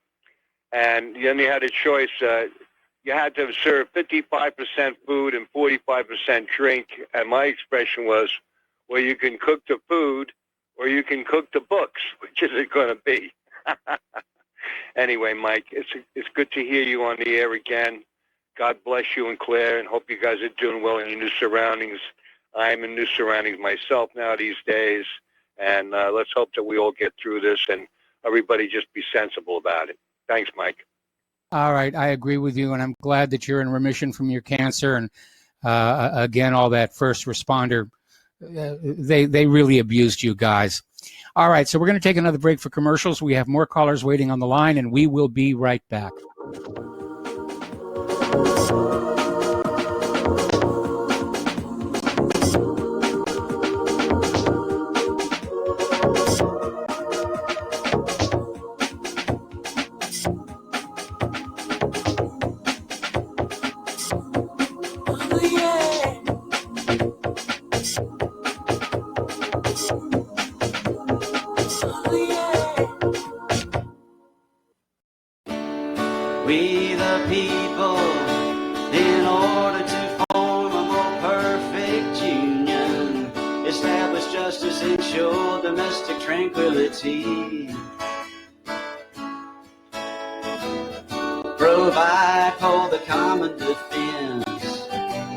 Speaker 6: And then you had a choice. You had to serve 55% food and 45% drink. And my expression was, well, you can cook the food, or you can cook the books. Which is it going to be? Anyway, Mike, it's good to hear you on the air again. God bless you and Claire, and hope you guys are doing well in your new surroundings. I'm in new surroundings myself now these days, and let's hope that we all get through this and everybody just be sensible about it. Thanks, Mike.
Speaker 1: All right, I agree with you, and I'm glad that you're in remission from your cancer. And again, all that first responder, they really abused you guys. All right, so we're going to take another break for commercials. We have more callers waiting on the line, and we will be right back.
Speaker 7: We the people, in order to form a more perfect union, establish justice, ensure domestic tranquility, provide for the common defense,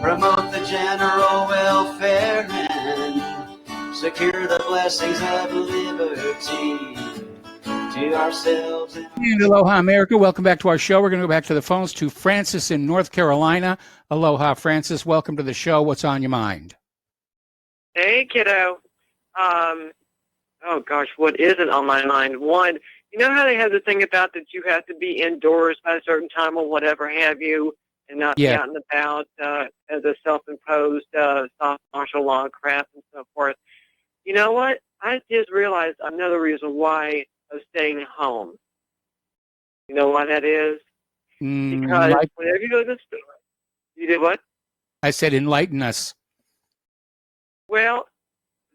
Speaker 7: promote the general welfare and secure the blessings of liberty to ourselves.
Speaker 1: And aloha, America. Welcome back to our show. We're going to go back to the phones to Francis in North Carolina. Aloha, Francis. Welcome to the show. What's on your mind?
Speaker 8: Hey, kiddo. Oh, gosh, what isn't on my mind? One, you know how they have the thing about that you have to be indoors by a certain time or whatever have you, and not be out and about as a self-imposed soft martial law crap and so forth. You know what? I just realized another reason why I'm staying home. You know why that is? Because whenever you go to the store, you did what?
Speaker 1: I said enlighten us.
Speaker 8: Well,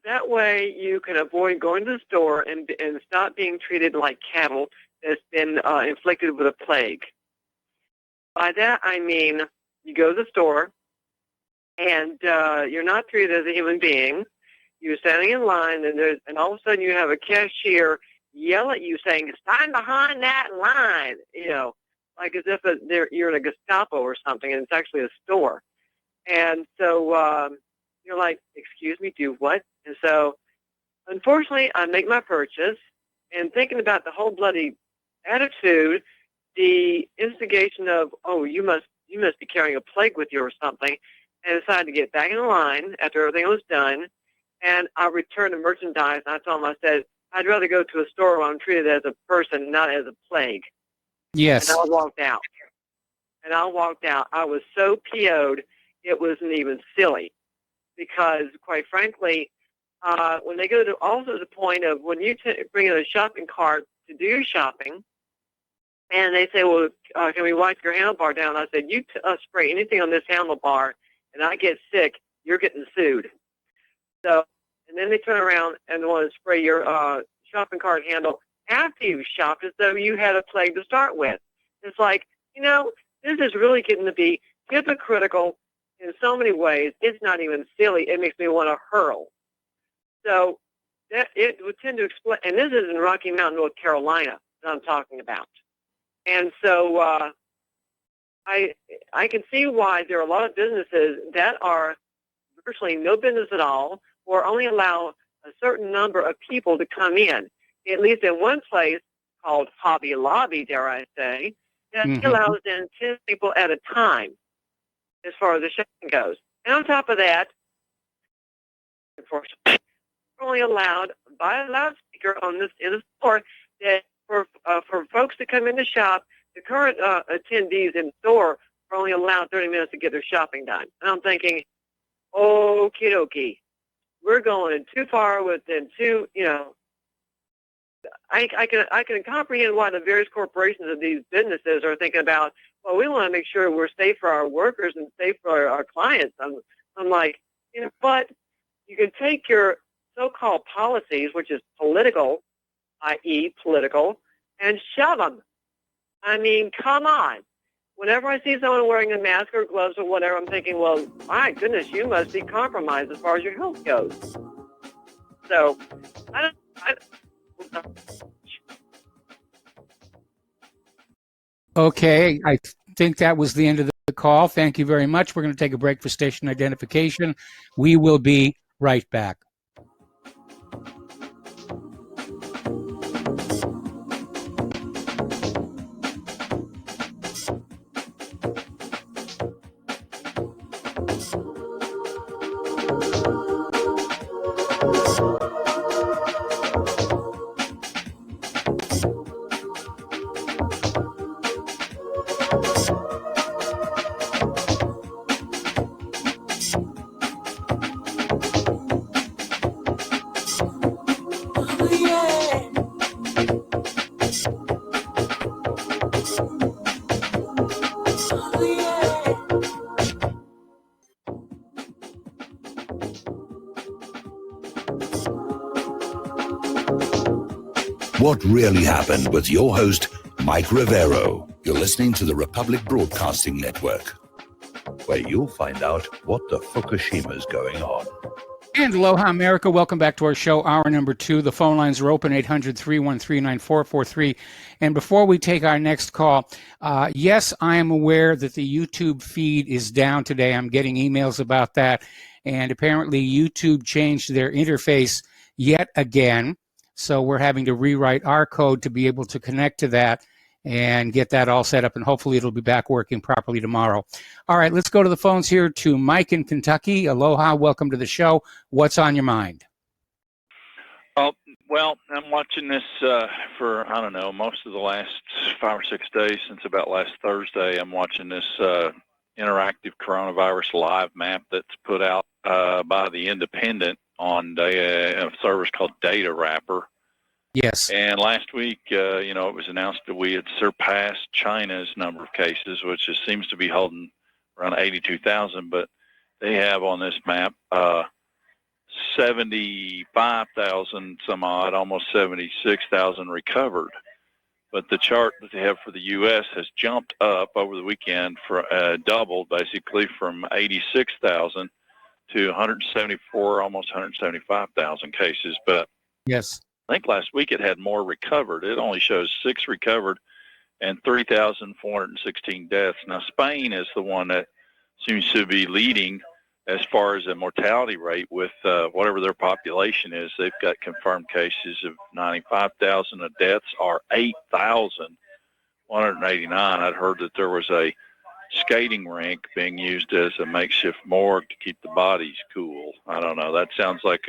Speaker 8: that way you can avoid going to the store and stop being treated like cattle that's been inflicted with a plague. By that, I mean you go to the store and you're not treated as a human being. You're standing in line, and all of a sudden you have a cashier yell at you saying, "Stand behind that line," you know, like as if you're in a Gestapo or something, and it's actually a store. And so you're like, "Excuse me, do what?" And so, unfortunately, I make my purchase, and thinking about the whole bloody attitude, the instigation of, "Oh, you must be carrying a plague with you or something," and decided to get back in line after everything was done, and I returned the merchandise, and I told him, I said, "I'd rather go to a store where I'm treated as a person, not as a plague."
Speaker 1: Yes.
Speaker 8: And I walked out. I was so PO'd, it wasn't even silly. Because, quite frankly, when they go to also the point of when you bring in a shopping cart to do your shopping, and they say, "Well, can we wipe your handlebar down?" I said, "You spray anything on this handlebar, and I get sick, you're getting sued." So, and then they turn around and want to spray your shopping cart handle after you've shopped as though you had a plague to start with. It's like, you know, this is really getting to be hypocritical in so many ways. It's not even silly. It makes me want to hurl. So that it would tend to explain, and this is in Rocky Mount, North Carolina that I'm talking about. And so I can see why there are a lot of businesses that are virtually no business at all, or only allow a certain number of people to come in. At least in one place called Hobby Lobby, dare I say, that allows in 10 people at a time as far as the shopping goes. And on top of that, unfortunately, we're only allowed by a loudspeaker in the store that for folks to come in the shop, the current attendees in the store are only allowed 30 minutes to get their shopping done. And I'm thinking, okie dokie, we're going too far within two, you know. I can comprehend why the various corporations of these businesses are thinking about, well, we want to make sure we're safe for our workers and safe for our clients. I'm like, you know, but you can take your so-called policies, which is political, i.e. political, and shove them. I mean, come on. Whenever I see someone wearing a mask or gloves or whatever, I'm thinking, well, my goodness, you must be compromised as far as your health goes. So,
Speaker 1: Okay, I think that was the end of the call. Thank you very much. We're going to take a break for station identification. We will be right back.
Speaker 2: What really happened with your host, Mike Rivero. You're listening to the Republic Broadcasting Network, where you'll find out what the Fukushima's going on.
Speaker 1: And aloha, America. Welcome back to our show, hour number 2. The phone lines are open, 800-313-9443. And before we take our next call, yes, I am aware that the YouTube feed is down today. I'm getting emails about that. and apparently YouTube changed their interface yet again. So we're having to rewrite our code to be able to connect to that and get that all set up, and hopefully it'll be back working properly tomorrow. All right, let's go to the phones here to Mike in Kentucky. Aloha, welcome to the show. What's on your mind?
Speaker 9: Oh, well, I'm watching this for, I don't know, most of the last 5 or 6 days since about last Thursday. I'm watching this interactive coronavirus live map that's put out by the Independent on a service called Data Wrapper.
Speaker 1: Yes.
Speaker 9: And last week, it was announced that we had surpassed China's number of cases, which just seems to be holding around 82,000. But they have on this map 75,000 some odd, almost 76,000 recovered. But the chart that they have for the U.S. has jumped up over the weekend, for doubled basically, from 86,000 to 174, almost 175,000 cases. But
Speaker 1: yes,
Speaker 9: I think last week it had more recovered. It only shows 6 recovered and 3,416 deaths. Now, Spain is the one that seems to be leading as far as the mortality rate with whatever their population is. They've got confirmed cases of 95,000. The deaths are 8,189. I'd heard that there was a skating rink being used as a makeshift morgue to keep the bodies cool. I don't know. That sounds like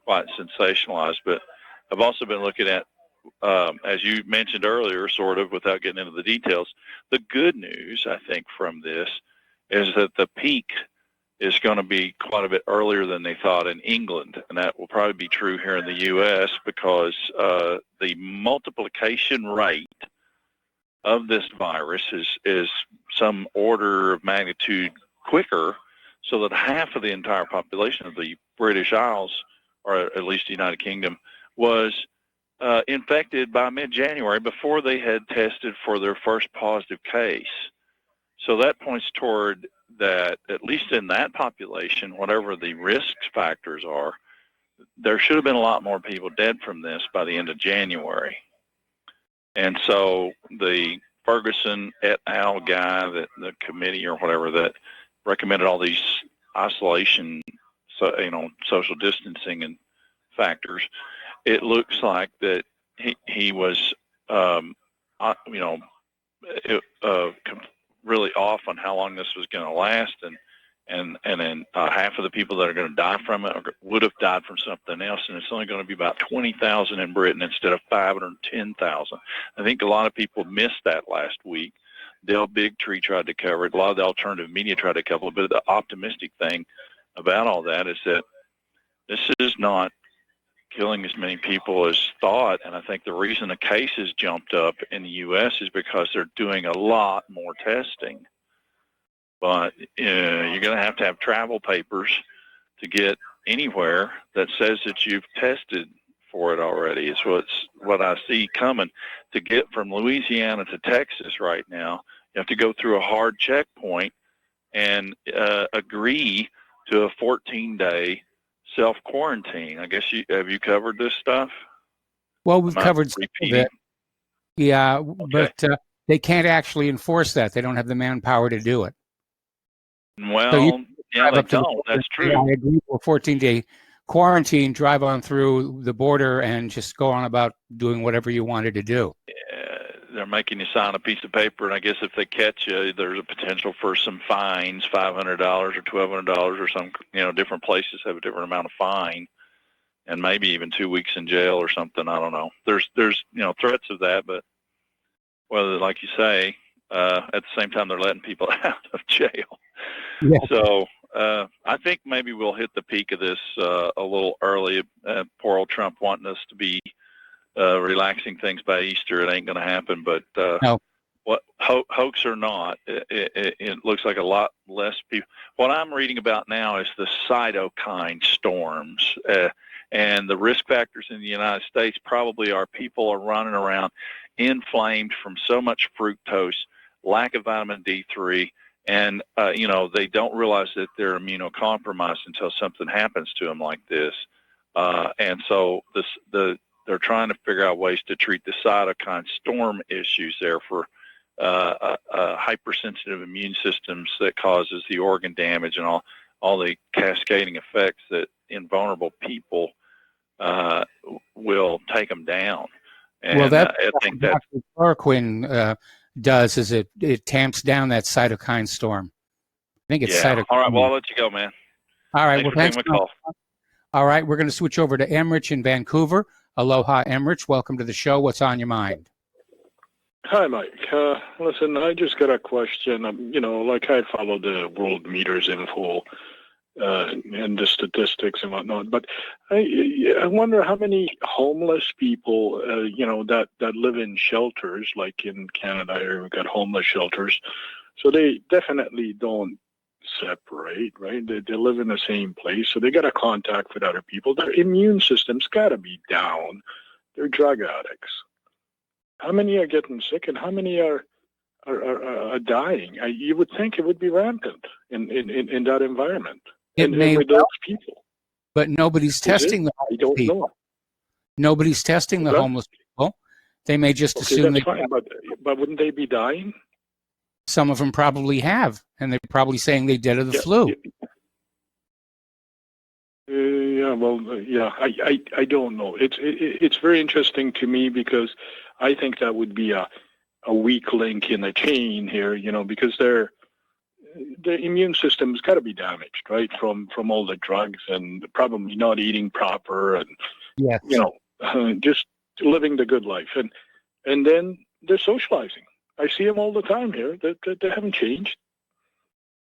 Speaker 9: quite sensationalized, but I've also been looking at, as you mentioned earlier, sort of, without getting into the details, the good news, I think, from this is that the peak is going to be quite a bit earlier than they thought in England, and that will probably be true here in the U.S. because the multiplication rate of this virus is some order of magnitude quicker, so that half of the entire population of the British Isles, or at least the United Kingdom, was infected by mid-January before they had tested for their first positive case. So that points toward that, at least in that population, whatever the risk factors are, there should have been a lot more people dead from this by the end of January. And so the Ferguson et al. Guy, that the committee or whatever that recommended all these isolation, social distancing and factors, it looks like that he was, really off on how long this was going to last, and then half of the people that are going to die from it would have died from something else, and it's only going to be about 20,000 in Britain instead of 510,000. I think a lot of people missed that last week. Del Bigtree tried to cover it. A lot of the alternative media tried to cover it, but the optimistic thing about all that is that this is not killing as many people as thought, and I think the reason the cases jumped up in the U.S. is because they're doing a lot more testing. But you're going to have travel papers to get anywhere that says that you've tested for it already. It's what I see coming. To get from Louisiana to Texas right now, you have to go through a hard checkpoint and agree to a 14-day self-quarantine. I guess have you covered this stuff?
Speaker 1: Well, we've covered some of it. Yeah, okay. But they can't actually enforce that. They don't have the manpower to do it.
Speaker 9: Well, so yeah, they don't. That's true.
Speaker 1: I agree with a 14-day quarantine, drive on through the border, and just go on about doing whatever you wanted to do.
Speaker 9: They're making you sign a piece of paper, and I guess if they catch you, there's a potential for some fines, $500 or $1,200, or some, different places have a different amount of fine, and maybe even 2 weeks in jail or something. I don't know. There's threats of that, but whether, like you say, at the same time they're letting people out of jail. Yeah. So I think maybe we'll hit the peak of this a little early. Poor old Trump wanting us to be relaxing things by Easter. It ain't going to happen. But
Speaker 1: no.
Speaker 9: What hoax or not, it looks like a lot less people. What I'm reading about now is the cytokine storms. And the risk factors in the United States probably are people are running around inflamed from so much fructose, lack of vitamin D3, and they don't realize that they're immunocompromised until something happens to them like this. And so they're trying to figure out ways to treat the cytokine storm issues there for hypersensitive immune systems that causes the organ damage and all. all the cascading effects that in vulnerable people will take them down. And
Speaker 1: well, that's
Speaker 9: I think that
Speaker 1: chloroquine does is it tamps down that cytokine storm. I think it's cytokine.
Speaker 9: All right, well, I'll let you go, man.
Speaker 1: All right,
Speaker 9: Thanks
Speaker 1: well,
Speaker 9: for taking my call.
Speaker 1: All right, we're going to switch over to Emrich in Vancouver. Aloha, Emrich. Welcome to the show. What's on your mind?
Speaker 10: Hi, Mike. Listen, I just got a question. Like I follow the world meters info and the statistics and whatnot, but I wonder how many homeless people, that live in shelters, like in Canada here, we've got homeless shelters. So they definitely don't separate, right? They live in the same place, so they got a contact with other people. Their immune system's got to be down. They're drug addicts. How many are getting sick, and how many are dying? You would think it would be rampant in that environment and with those people.
Speaker 1: But nobody's testing the
Speaker 10: I don't
Speaker 1: people.
Speaker 10: know.
Speaker 1: Nobody's testing the homeless people. They may just assume
Speaker 10: that's fine, but wouldn't they be dying?
Speaker 1: Some of them probably have, and they're probably saying they died of the flu.
Speaker 10: I don't know. It's very interesting to me because I think that would be a weak link in the chain here, because the immune system's got to be damaged, right, from all the drugs and probably not eating proper and just living the good life, and then they're socializing. I see them all the time here. They haven't changed,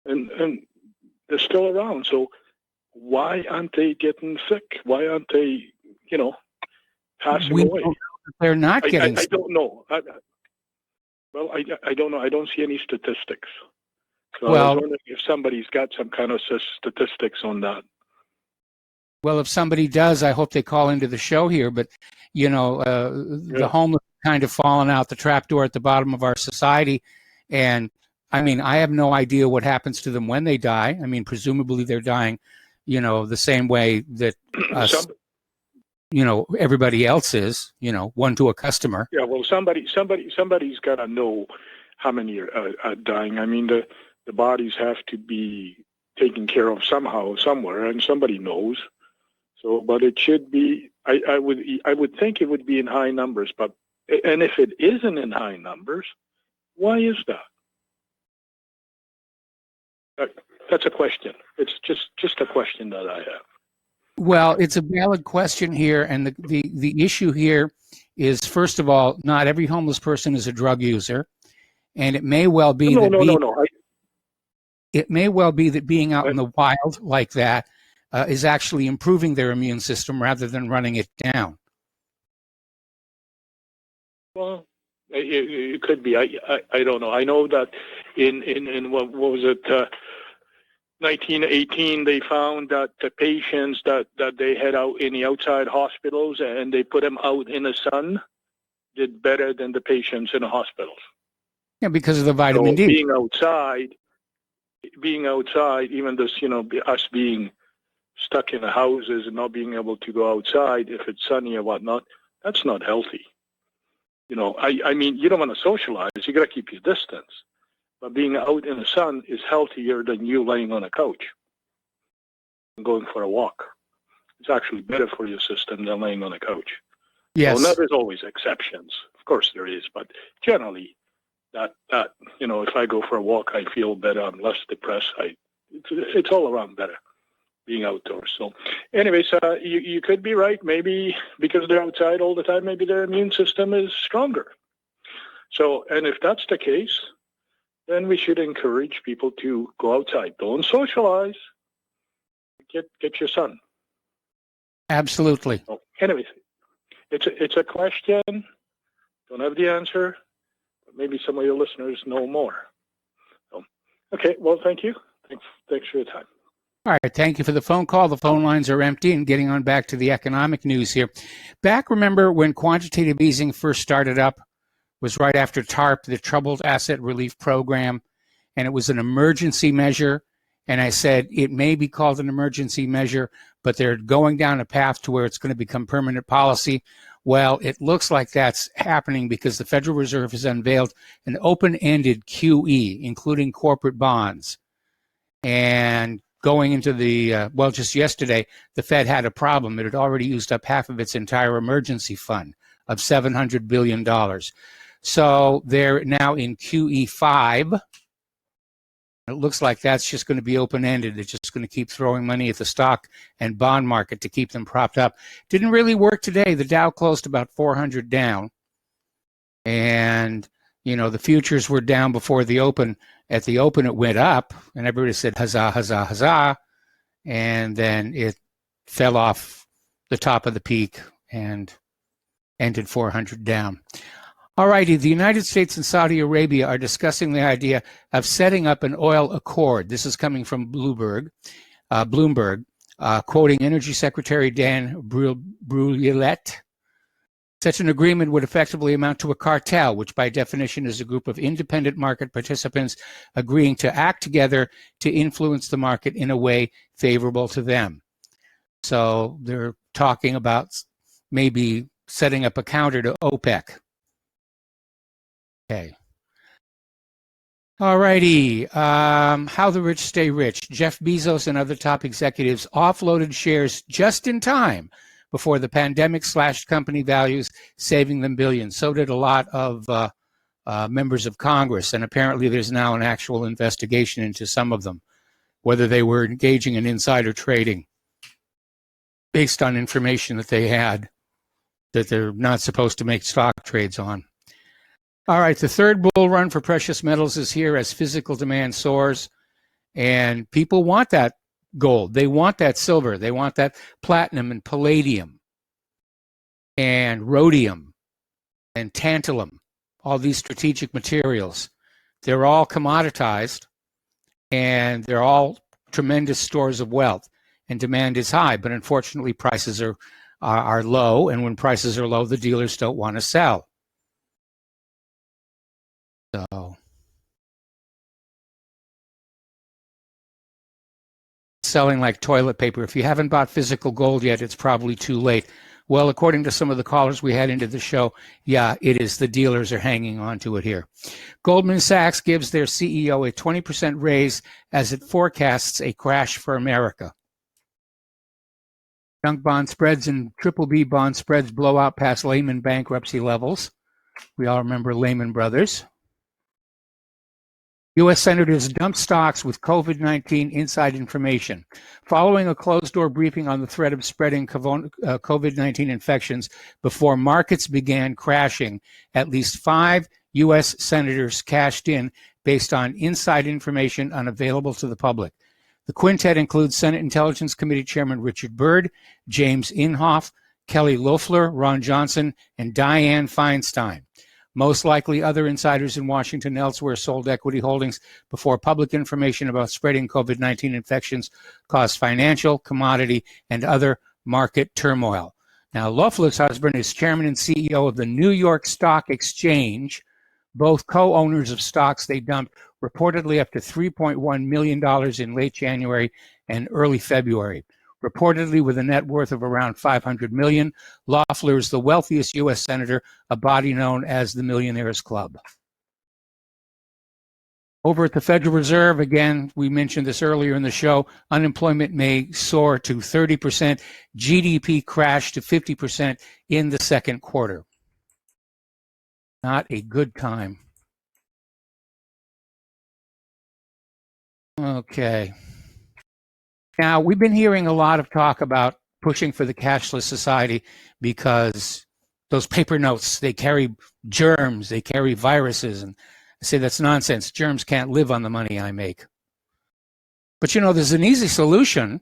Speaker 10: and they're still around. So why aren't they getting sick? Why aren't they, passing away?
Speaker 1: They're not getting sick.
Speaker 10: I don't know. I don't know. I don't see any statistics. So I was wondering if somebody's got some kind of statistics on that.
Speaker 1: Well, if somebody does, I hope they call into the show here. But, the homeless kind of fallen out the trapdoor at the bottom of our society. And, I mean, I have no idea what happens to them when they die. I mean, presumably they're dying, the same way that us, everybody else is, one to a customer.
Speaker 10: Yeah, well, somebody's got to know how many are dying. I mean, the bodies have to be taken care of somehow, somewhere, and somebody knows. So, but it should be. I would think it would be in high numbers, and if it isn't in high numbers, why is that? That's a question. It's just a question that I have.
Speaker 1: Well, it's a valid question here, and the issue here is, first of all, not every homeless person is a drug user, and it may well be it may well be that being out in the wild like that is actually improving their immune system rather than running it down.
Speaker 10: Well, it could be. I don't know. I know that in what was it? 1918, they found that the patients that they had out in the outside hospitals and they put them out in the sun did better than the patients in the hospitals.
Speaker 1: Yeah, because of the vitamin D.
Speaker 10: Being outside, even this, us being stuck in the houses and not being able to go outside if it's sunny or whatnot, that's not healthy. I mean, you don't want to socialize. You got to keep your distance. But being out in the sun is healthier than you laying on a couch and going for a walk. It's actually better for your system than laying on a couch.
Speaker 1: Yes.
Speaker 10: Well, there's always exceptions. Of course there is. But generally, that if I go for a walk, I feel better. I'm less depressed. It's all around better being outdoors. So anyways, you could be right. Maybe because they're outside all the time, maybe their immune system is stronger. So, and if that's the case, then we should encourage people to go outside. Don't socialize. Get your sun.
Speaker 1: Absolutely.
Speaker 10: So anyways, it's a question. Don't have the answer. But maybe some of your listeners know more. So, okay. Well, thank you. Thanks for your time.
Speaker 1: All right. Thank you for the phone call. The phone lines are empty, and getting on back to the economic news here. Remember when quantitative easing first started up? Was right after TARP, the Troubled Asset Relief Program, and it was an emergency measure. And I said it may be called an emergency measure, but they're going down a path to where it's going to become permanent policy. Well, it looks like that's happening because the Federal Reserve has unveiled an open-ended QE, including corporate bonds. And going into the, just yesterday, the Fed had a problem. It had already used up half of its entire emergency fund of $700 billion. So they're now in QE5. It looks like that's just going to be open-ended. They're just going to keep throwing money at the stock and bond market to keep them propped up. Didn't really work today. The Dow closed about 400 down. And, the futures were down before the open. At the open, it went up, and everybody said, huzzah, huzzah, huzzah. And then it fell off the top of the peak and ended 400 down. All righty, the United States and Saudi Arabia are discussing the idea of setting up an oil accord. This is coming from Bloomberg, quoting Energy Secretary Dan Brouillette. Such an agreement would effectively amount to a cartel, which by definition is a group of independent market participants agreeing to act together to influence the market in a way favorable to them. So they're talking about maybe setting up a counter to OPEC. Okay. All righty. How the rich stay rich. Jeff Bezos and other top executives offloaded shares just in time before the pandemic slashed company values, saving them billions. So did a lot of members of Congress, and apparently there's now an actual investigation into some of them, whether they were engaging in insider trading based on information that they had that they're not supposed to make stock trades on. All right, the third bull run for precious metals is here as physical demand soars, and people want that gold. They want that silver. They want that platinum and palladium and rhodium and tantalum, all these strategic materials. They're all commoditized, and they're all tremendous stores of wealth, and demand is high, but unfortunately prices are low, and when prices are low, the dealers don't want to sell. So selling like toilet paper. If you haven't bought physical gold yet, it's probably too late. Well, according to some of the callers we had into the show, yeah, it is. The dealers are hanging on to it here. Goldman Sachs gives their CEO a 20% raise as it forecasts a crash for America. Junk bond spreads and BBB bond spreads blow out past Lehman bankruptcy levels. We all remember Lehman Brothers. U.S. senators dumped stocks with COVID-19 inside information. Following a closed-door briefing on the threat of spreading COVID-19 infections before markets began crashing, at least 5 U.S. senators cashed in based on inside information unavailable to the public. The quintet includes Senate Intelligence Committee Chairman Richard Byrd, James Inhofe, Kelly Loeffler, Ron Johnson, and Dianne Feinstein. Most likely other insiders in Washington and elsewhere sold equity holdings before public information about spreading COVID-19 infections caused financial, commodity, and other market turmoil. Now, Loeffler's husband is chairman and CEO of the New York Stock Exchange, both co-owners of stocks they dumped reportedly up to $3.1 million in late January and early February. Reportedly with a net worth of around $500 million, Loeffler is the wealthiest U.S. senator, a body known as the Millionaires Club. Over at the Federal Reserve, again, we mentioned this earlier in the show, unemployment may soar to 30%, GDP crash to 50% in the second quarter. Not a good time. Okay. Now, we've been hearing a lot of talk about pushing for the cashless society because those paper notes, they carry germs, they carry viruses, and I say that's nonsense. Germs can't live on the money I make. But there's an easy solution,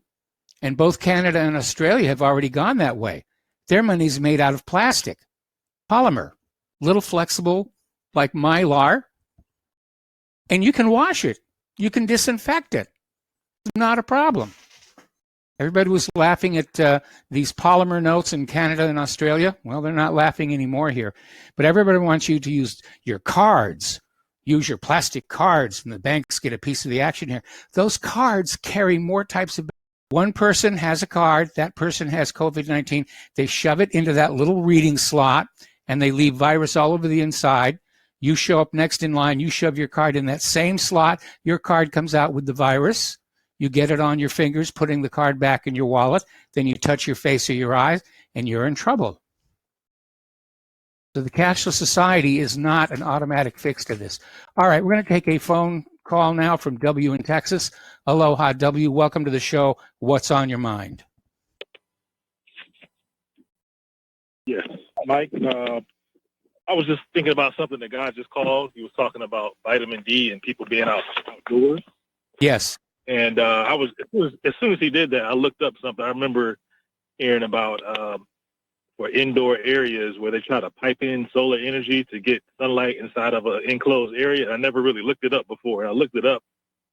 Speaker 1: and both Canada and Australia have already gone that way. Their money's made out of plastic, polymer, little flexible like Mylar, and you can wash it. You can disinfect it. It's not a problem. Everybody was laughing at these polymer notes in Canada and Australia. Well, they're not laughing anymore here. But everybody wants you to use your cards. Use your plastic cards, and the banks get a piece of the action here. Those cards carry more types of. One person has a card. That person has COVID-19. They shove it into that little reading slot, and they leave virus all over the inside. You show up next in line. You shove your card in that same slot. Your card comes out with the virus. You get it on your fingers, putting the card back in your wallet. Then you touch your face or your eyes, and you're in trouble. So the cashless society is not an automatic fix to this. All right, we're going to take a phone call now from W in Texas. Aloha, W. Welcome to the show. What's on your mind?
Speaker 11: Yes, Mike. I was just thinking about something the guy just called. He was talking about vitamin D and people being outdoors.
Speaker 1: Yes.
Speaker 11: And as soon as he did that, I looked up something. I remember hearing about for indoor areas where they try to pipe in solar energy to get sunlight inside of an enclosed area. I never really looked it up before. And I looked it up,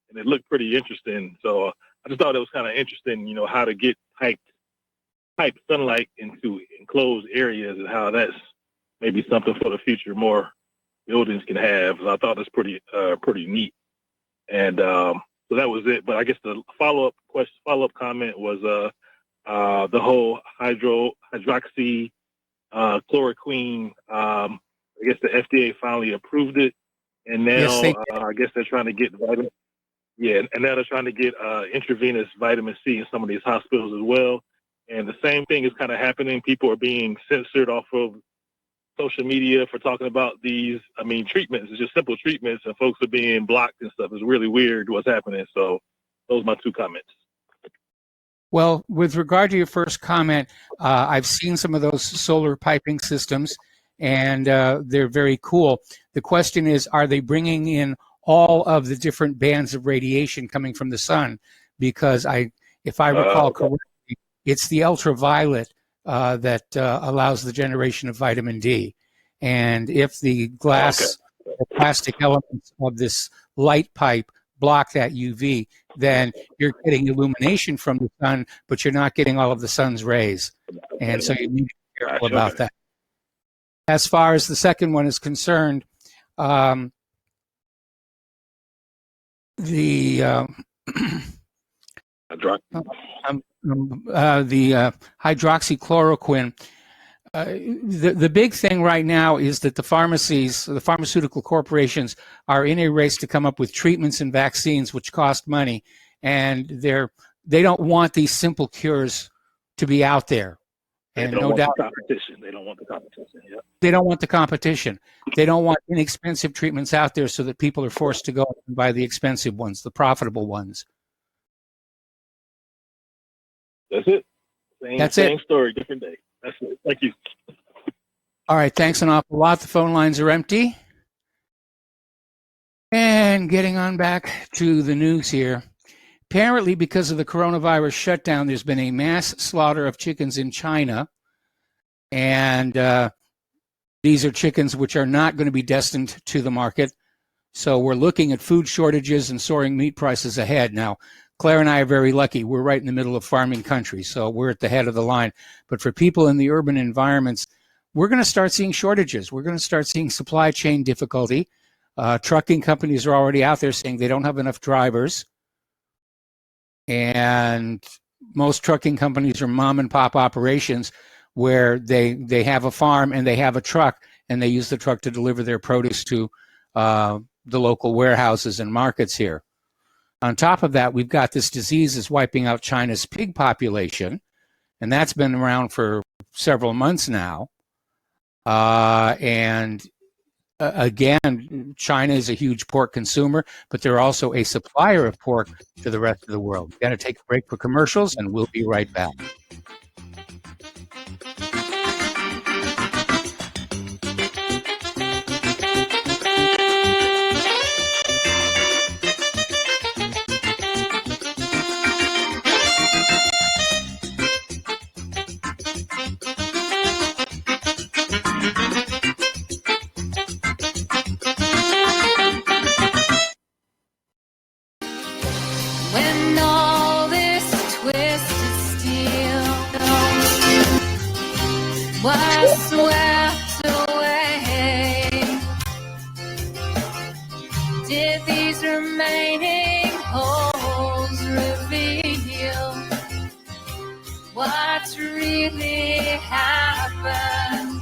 Speaker 11: and it looked pretty interesting. So I just thought it was kind of interesting, how to get pipe sunlight into enclosed areas and how that's maybe something for the future more buildings can have. I thought that's pretty neat. And so that was it. But I guess the follow-up comment was the whole hydroxy chloroquine. I guess the FDA finally approved it, and now
Speaker 1: yes,
Speaker 11: I guess they're trying to get vitamin. Yeah, and now they're trying to get intravenous vitamin C in some of these hospitals as well. And the same thing is kind of happening. People are being censored off of social media for talking about these, treatments. It's just simple treatments, and folks are being blocked and stuff. It's really weird what's happening. So those are my two comments.
Speaker 1: Well, with regard to your first comment, I've seen some of those solar piping systems, and they're very cool. The question is, are they bringing in all of the different bands of radiation coming from the sun? Because if I recall correctly, it's the ultraviolet that allows the generation of vitamin D. And if the glass or plastic elements of this light pipe block that UV, then you're getting illumination from the sun, but you're not getting all of the sun's rays. And so you need to be careful about that. As far as the second one is concerned, the hydroxychloroquine. The big thing right now is that the pharmaceutical corporations are in a race to come up with treatments and vaccines which cost money, and they don't want these simple cures to be out there. And no doubt,
Speaker 11: they don't want the competition. Yeah.
Speaker 1: They don't want the competition. They don't want inexpensive treatments out there so that people are forced to go and buy the expensive ones, the profitable ones.
Speaker 11: That's it. Same
Speaker 1: it.
Speaker 11: Story, different day. That's it. Thank you.
Speaker 1: All right. Thanks an awful lot. The phone lines are empty. And getting on back to the news here. Apparently, because of the coronavirus shutdown, there's been a mass slaughter of chickens in China. And these are chickens which are not going to be destined to the market. So we're looking at food shortages and soaring meat prices ahead. Now, Claire and I are very lucky. We're right in the middle of farming country, so we're at the head of the line. But for people in the urban environments, we're going to start seeing shortages. We're going to start seeing supply chain difficulty. Trucking companies are already out there saying they don't have enough drivers. And most trucking companies are mom and pop operations where they have a farm and they have a truck, and they use the truck to deliver their produce to the local warehouses and markets here. On top of that, we've got this disease is wiping out China's pig population, and that's been around for several months now. Again, China is a huge pork consumer, but they're also a supplier of pork to the rest of the world. We're going to take a break for commercials, and we'll be right back.
Speaker 4: When all this twisted steel was swept away, did these remaining holes reveal what's really happened?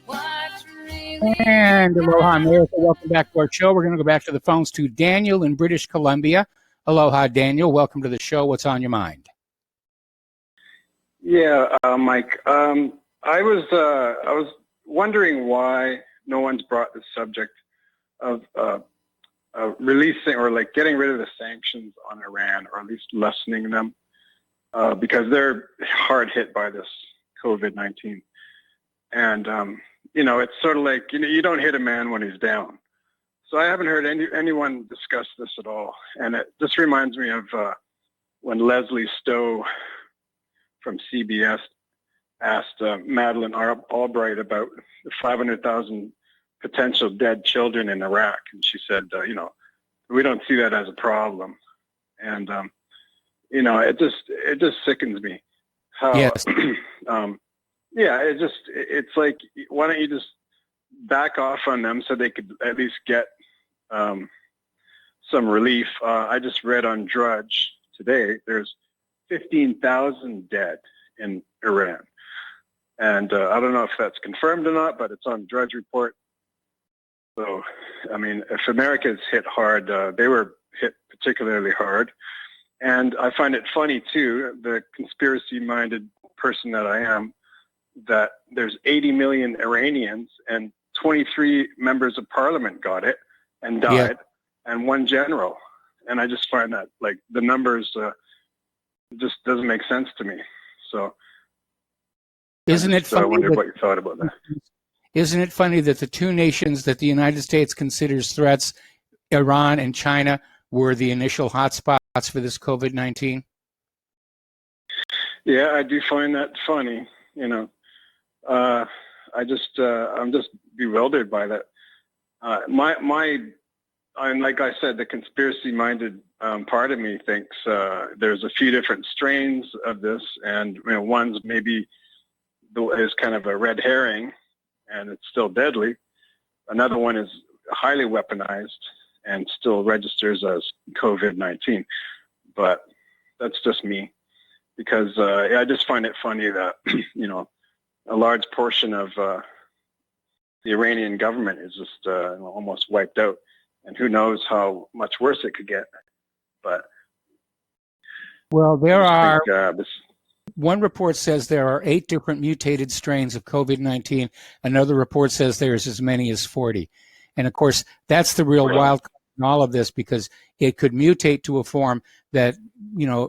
Speaker 4: What really
Speaker 1: And aloha, America. Welcome back to our show. We're going to go back to the phones to Daniel in British Columbia. Aloha, Daniel. Welcome to the show. What's on your mind?
Speaker 12: Yeah, Mike. I was wondering why no one's brought the subject of releasing or like getting rid of the sanctions on Iran, or at least lessening them, because they're hard hit by this COVID-19. And it's sort of like you don't hit a man when he's down. So I haven't heard anyone discuss this at all. And it just reminds me of when Leslie Stowe from CBS asked Madeleine Albright about the 500,000 potential dead children in Iraq, and she said, we don't see that as a problem. And it just sickens me how.
Speaker 1: Yes.
Speaker 12: It's like, why don't you just back off on them so they could at least get some relief? I just read on Drudge today, there's 15,000 dead in Iran. And I don't know if that's confirmed or not, but it's on Drudge Report. So, I mean, if America's hit hard, they were hit particularly hard. And I find it funny, too, the conspiracy-minded person that I am, that there's 80 million Iranians and 23 members of parliament got it and died, and one general. And I just find that, like, the numbers just doesn't make sense to me. So
Speaker 1: Isn't it funny?
Speaker 12: I wondered what you thought about that.
Speaker 1: Isn't it funny that the two nations that the United States considers threats, Iran and China, were the initial hotspots for this COVID-19?
Speaker 12: Yeah, I do find that funny. I'm just bewildered by that. And like I said, the conspiracy-minded part of me thinks there's a few different strains of this, and one's maybe is kind of a red herring, and it's still deadly. Another one is highly weaponized and still registers as COVID-19. But that's just me, because I just find it funny that a large portion of the Iranian government is just almost wiped out, and who knows how much worse it could get. But
Speaker 1: well, one report says there are 8 different mutated strains of COVID-19. Another report says there's as many as 40. And of course, that's the real wild card in all of this, because it could mutate to a form that,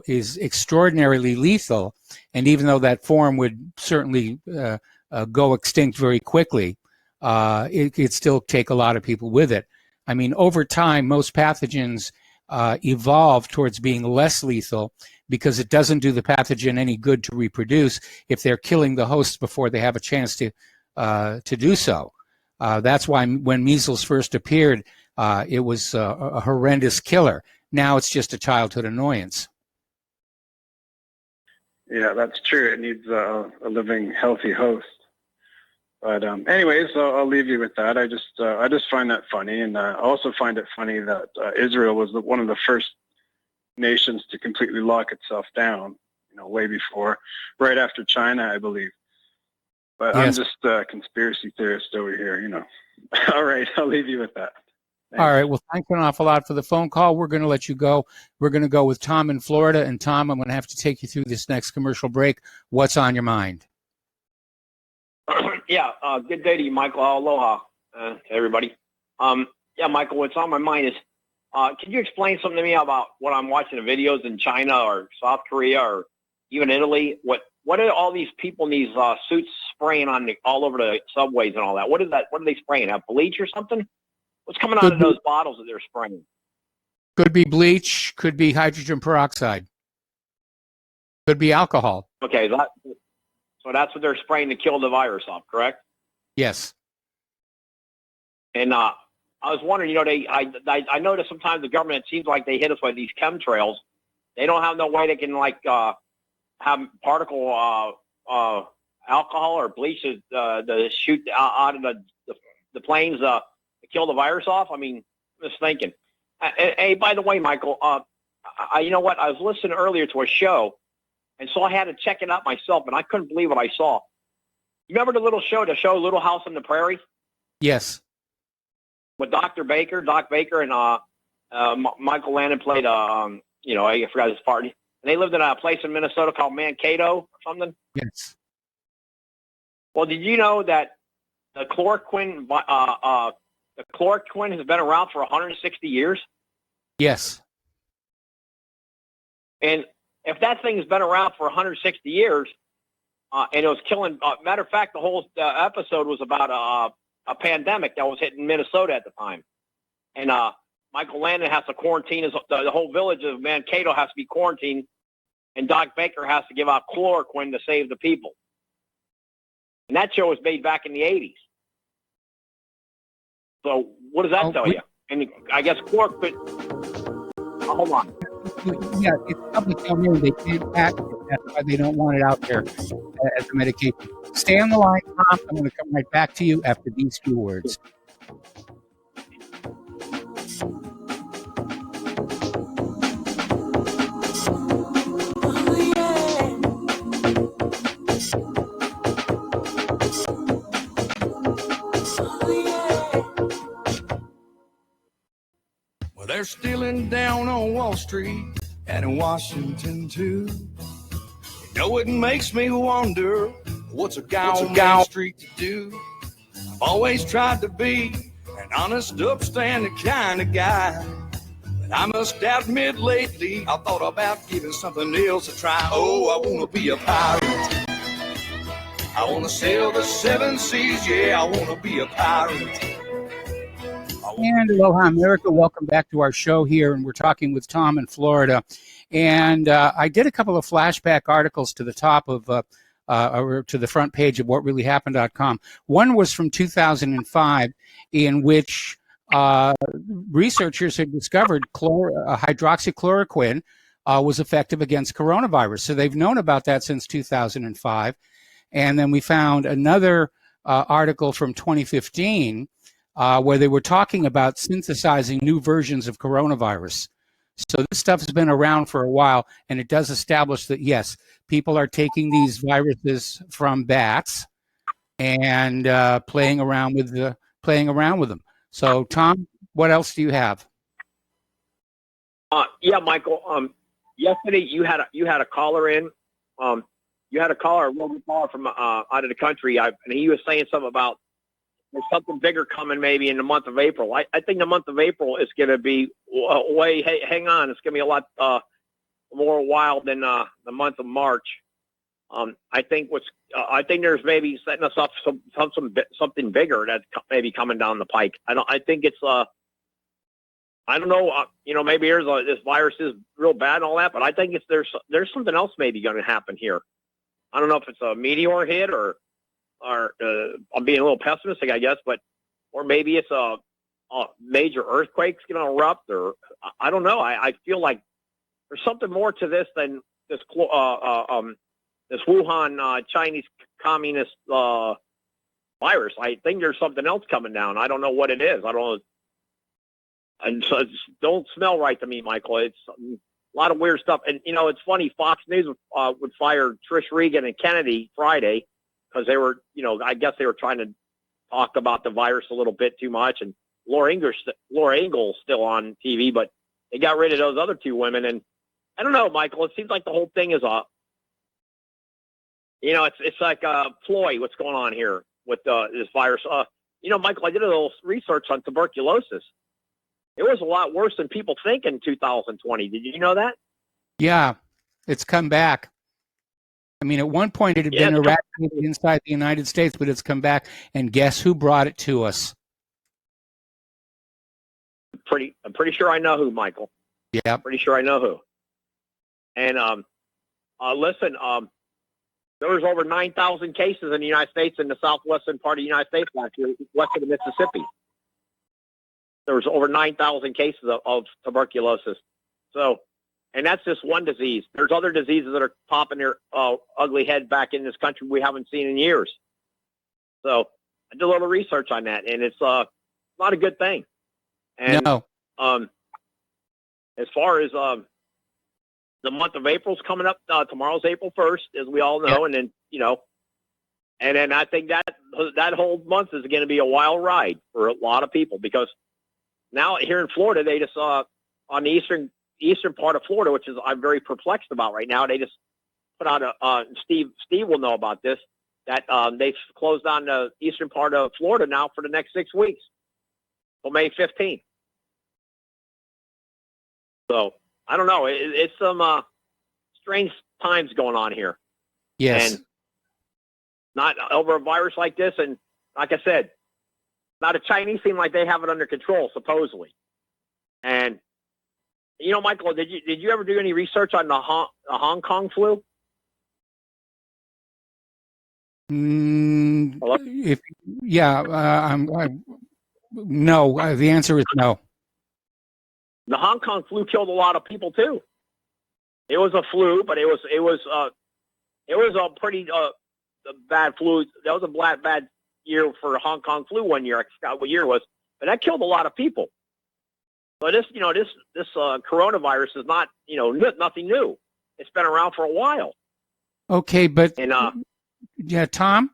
Speaker 1: is extraordinarily lethal. And even though that form would certainly go extinct very quickly, it could still take a lot of people with it. I mean, over time, most pathogens evolve towards being less lethal, because it doesn't do the pathogen any good to reproduce if they're killing the host before they have a chance to do so. That's why when measles first appeared, it was a horrendous killer. Now it's just a childhood annoyance.
Speaker 12: Yeah, that's true. It needs a living, healthy host. But anyways, I'll leave you with that. I just find that funny, and I also find it funny that Israel was one of the first nations to completely lock itself down, way before, right after China, I believe. But yes. I'm just a conspiracy theorist over here, All right, I'll leave you with that. Thanks.
Speaker 1: All right, well, thanks an awful lot for the phone call. We're going to let you go. We're going to go with Tom in Florida. And Tom, I'm going to have to take you through this next commercial break. What's on your mind?
Speaker 13: Yeah, good day to you, Michael. Aloha to everybody. Yeah, Michael, what's on my mind is, can you explain something to me about what I'm watching the videos in China or South Korea or even Italy? What are all these people in these suits spraying all over the subways and all that? What is that? What are they spraying? Have bleach or something? What's coming out of those bottles that they're spraying?
Speaker 1: Could be bleach, could be hydrogen peroxide, could be alcohol.
Speaker 13: Okay, so that's what they're spraying to kill the virus off, correct?
Speaker 1: Yes.
Speaker 13: And I was wondering, I notice sometimes the government, it seems like they hit us with these chemtrails. They don't have no way they can have particle alcohol or bleach to shoot out of the planes to kill the virus off. I mean, I'm just thinking. Hey, by the way, Michael, you know what? I was listening earlier to a show, and so I had to check it out myself, and I couldn't believe what I saw. You remember the show Little House on the Prairie?
Speaker 1: Yes.
Speaker 13: With Dr. Baker, Doc Baker, and Michael Landon played. I forgot his part. And they lived in a place in Minnesota called Mankato or something.
Speaker 1: Yes.
Speaker 13: Well, did you know that the chloroquine has been around for 160 years?
Speaker 1: Yes.
Speaker 13: And if that thing's been around for 160 years, and it was killing, matter of fact, the whole episode was about a pandemic that was hitting Minnesota at the time. And Michael Landon has to quarantine, the whole village of Mankato has to be quarantined, and Doc Baker has to give out chloroquine to save the people. And that show was made back in the 80s. So what does that tell you? And I guess chloroquine, hold on.
Speaker 1: Yeah, it's public domain. They can't patent it. That's why they don't want it out there as a medication. Stay on the line, Tom. I'm going to come right back to you after these few words.
Speaker 14: Well, they're stealing down on Wall Street and in Washington too. You know it makes me wonder, what's a guy on Main Street to do? I've always tried to be an honest, upstanding kind of guy, but I must admit lately I thought about giving something else a try. Oh, I want to be a pirate. I want to sail the seven seas. Yeah, I want to be a pirate.
Speaker 1: And aloha, America. Welcome back to our show here. And we're talking with Tom in Florida. And I did a couple of flashback articles to the top of, or to the front page of whatreallyhappened.com. One was from 2005, in which researchers had discovered hydroxychloroquine was effective against coronavirus. So they've known about that since 2005. And then we found another article from 2015 where they were talking about synthesizing new versions of coronavirus. So this stuff has been around for a while, and it does establish that, yes, people are taking these viruses from bats and playing around with them. So, Tom, what else do you have?
Speaker 13: Yeah, Michael. Yesterday you had a caller in. You had a robot caller from out of the country, and he was saying something about there's something bigger coming maybe in the month of April. I think the month of April is going to be hang on, it's going to be a lot more wild than the month of March. I think there's maybe setting us up something bigger that's maybe coming down the pike. I think it's I don't know. Maybe this virus is real bad and all that, but I think there's something else maybe going to happen here. I don't know if it's a meteor hit or I'm being a little pessimistic, I guess, or maybe it's a major earthquake's going to erupt, or I don't know. I feel like there's something more to this than this Wuhan Chinese communist virus. I think there's something else coming down. I don't know what it is. I don't know. And so it don't smell right to me, Michael. It's a lot of weird stuff. And, it's funny. Fox News would fire Trish Regan and Kennedy Friday because they were, I guess they were trying to talk about the virus a little bit too much. And Laura Ingalls still on TV, but they got rid of those other two women. And I don't know, Michael. It seems like the whole thing is it's like a ploy. What's going on here with this virus? Michael, I did a little research on tuberculosis. It was a lot worse than people think in 2020. Did you know that?
Speaker 1: Yeah, it's come back. I mean, at one point it had been eradicated inside the United States, but it's come back. And guess who brought it to us?
Speaker 13: I'm pretty sure I know who, Michael.
Speaker 1: Yeah.
Speaker 13: Pretty sure I know who. And listen, there was over 9,000 cases in the United States in the southwestern part of the United States last year, west of the Mississippi. There was over 9,000 cases of tuberculosis. So, and that's just one disease. There's other diseases that are popping their ugly head back in this country we haven't seen in years. So I did a little research on that, and it's not a good thing. And
Speaker 1: no.
Speaker 13: As far as the month of April's coming up, tomorrow's April 1st, as we all know, and then And then I think that whole month is going to be a wild ride for a lot of people, because now here in Florida, they just on the eastern part of Florida, which is I'm very perplexed about right now. They just put out Steve will know about this, that they've closed on the eastern part of Florida now for the next 6 weeks, till May 15th. So I don't know. It's some strange times going on here.
Speaker 1: Yes.
Speaker 13: And not over a virus like this. And like I said, now the Chinese seem like they have it under control, supposedly. And, you know, Michael, did you ever do any research on the Hong Kong flu?
Speaker 1: No. The answer is no.
Speaker 13: The Hong Kong flu killed a lot of people too. It was a flu, but it was a pretty bad flu. That was a bad year for Hong Kong flu one year. I forgot what year it was, but that killed a lot of people. So this coronavirus is not, nothing new. It's been around for a while.
Speaker 1: Okay, but
Speaker 13: And
Speaker 1: Tom,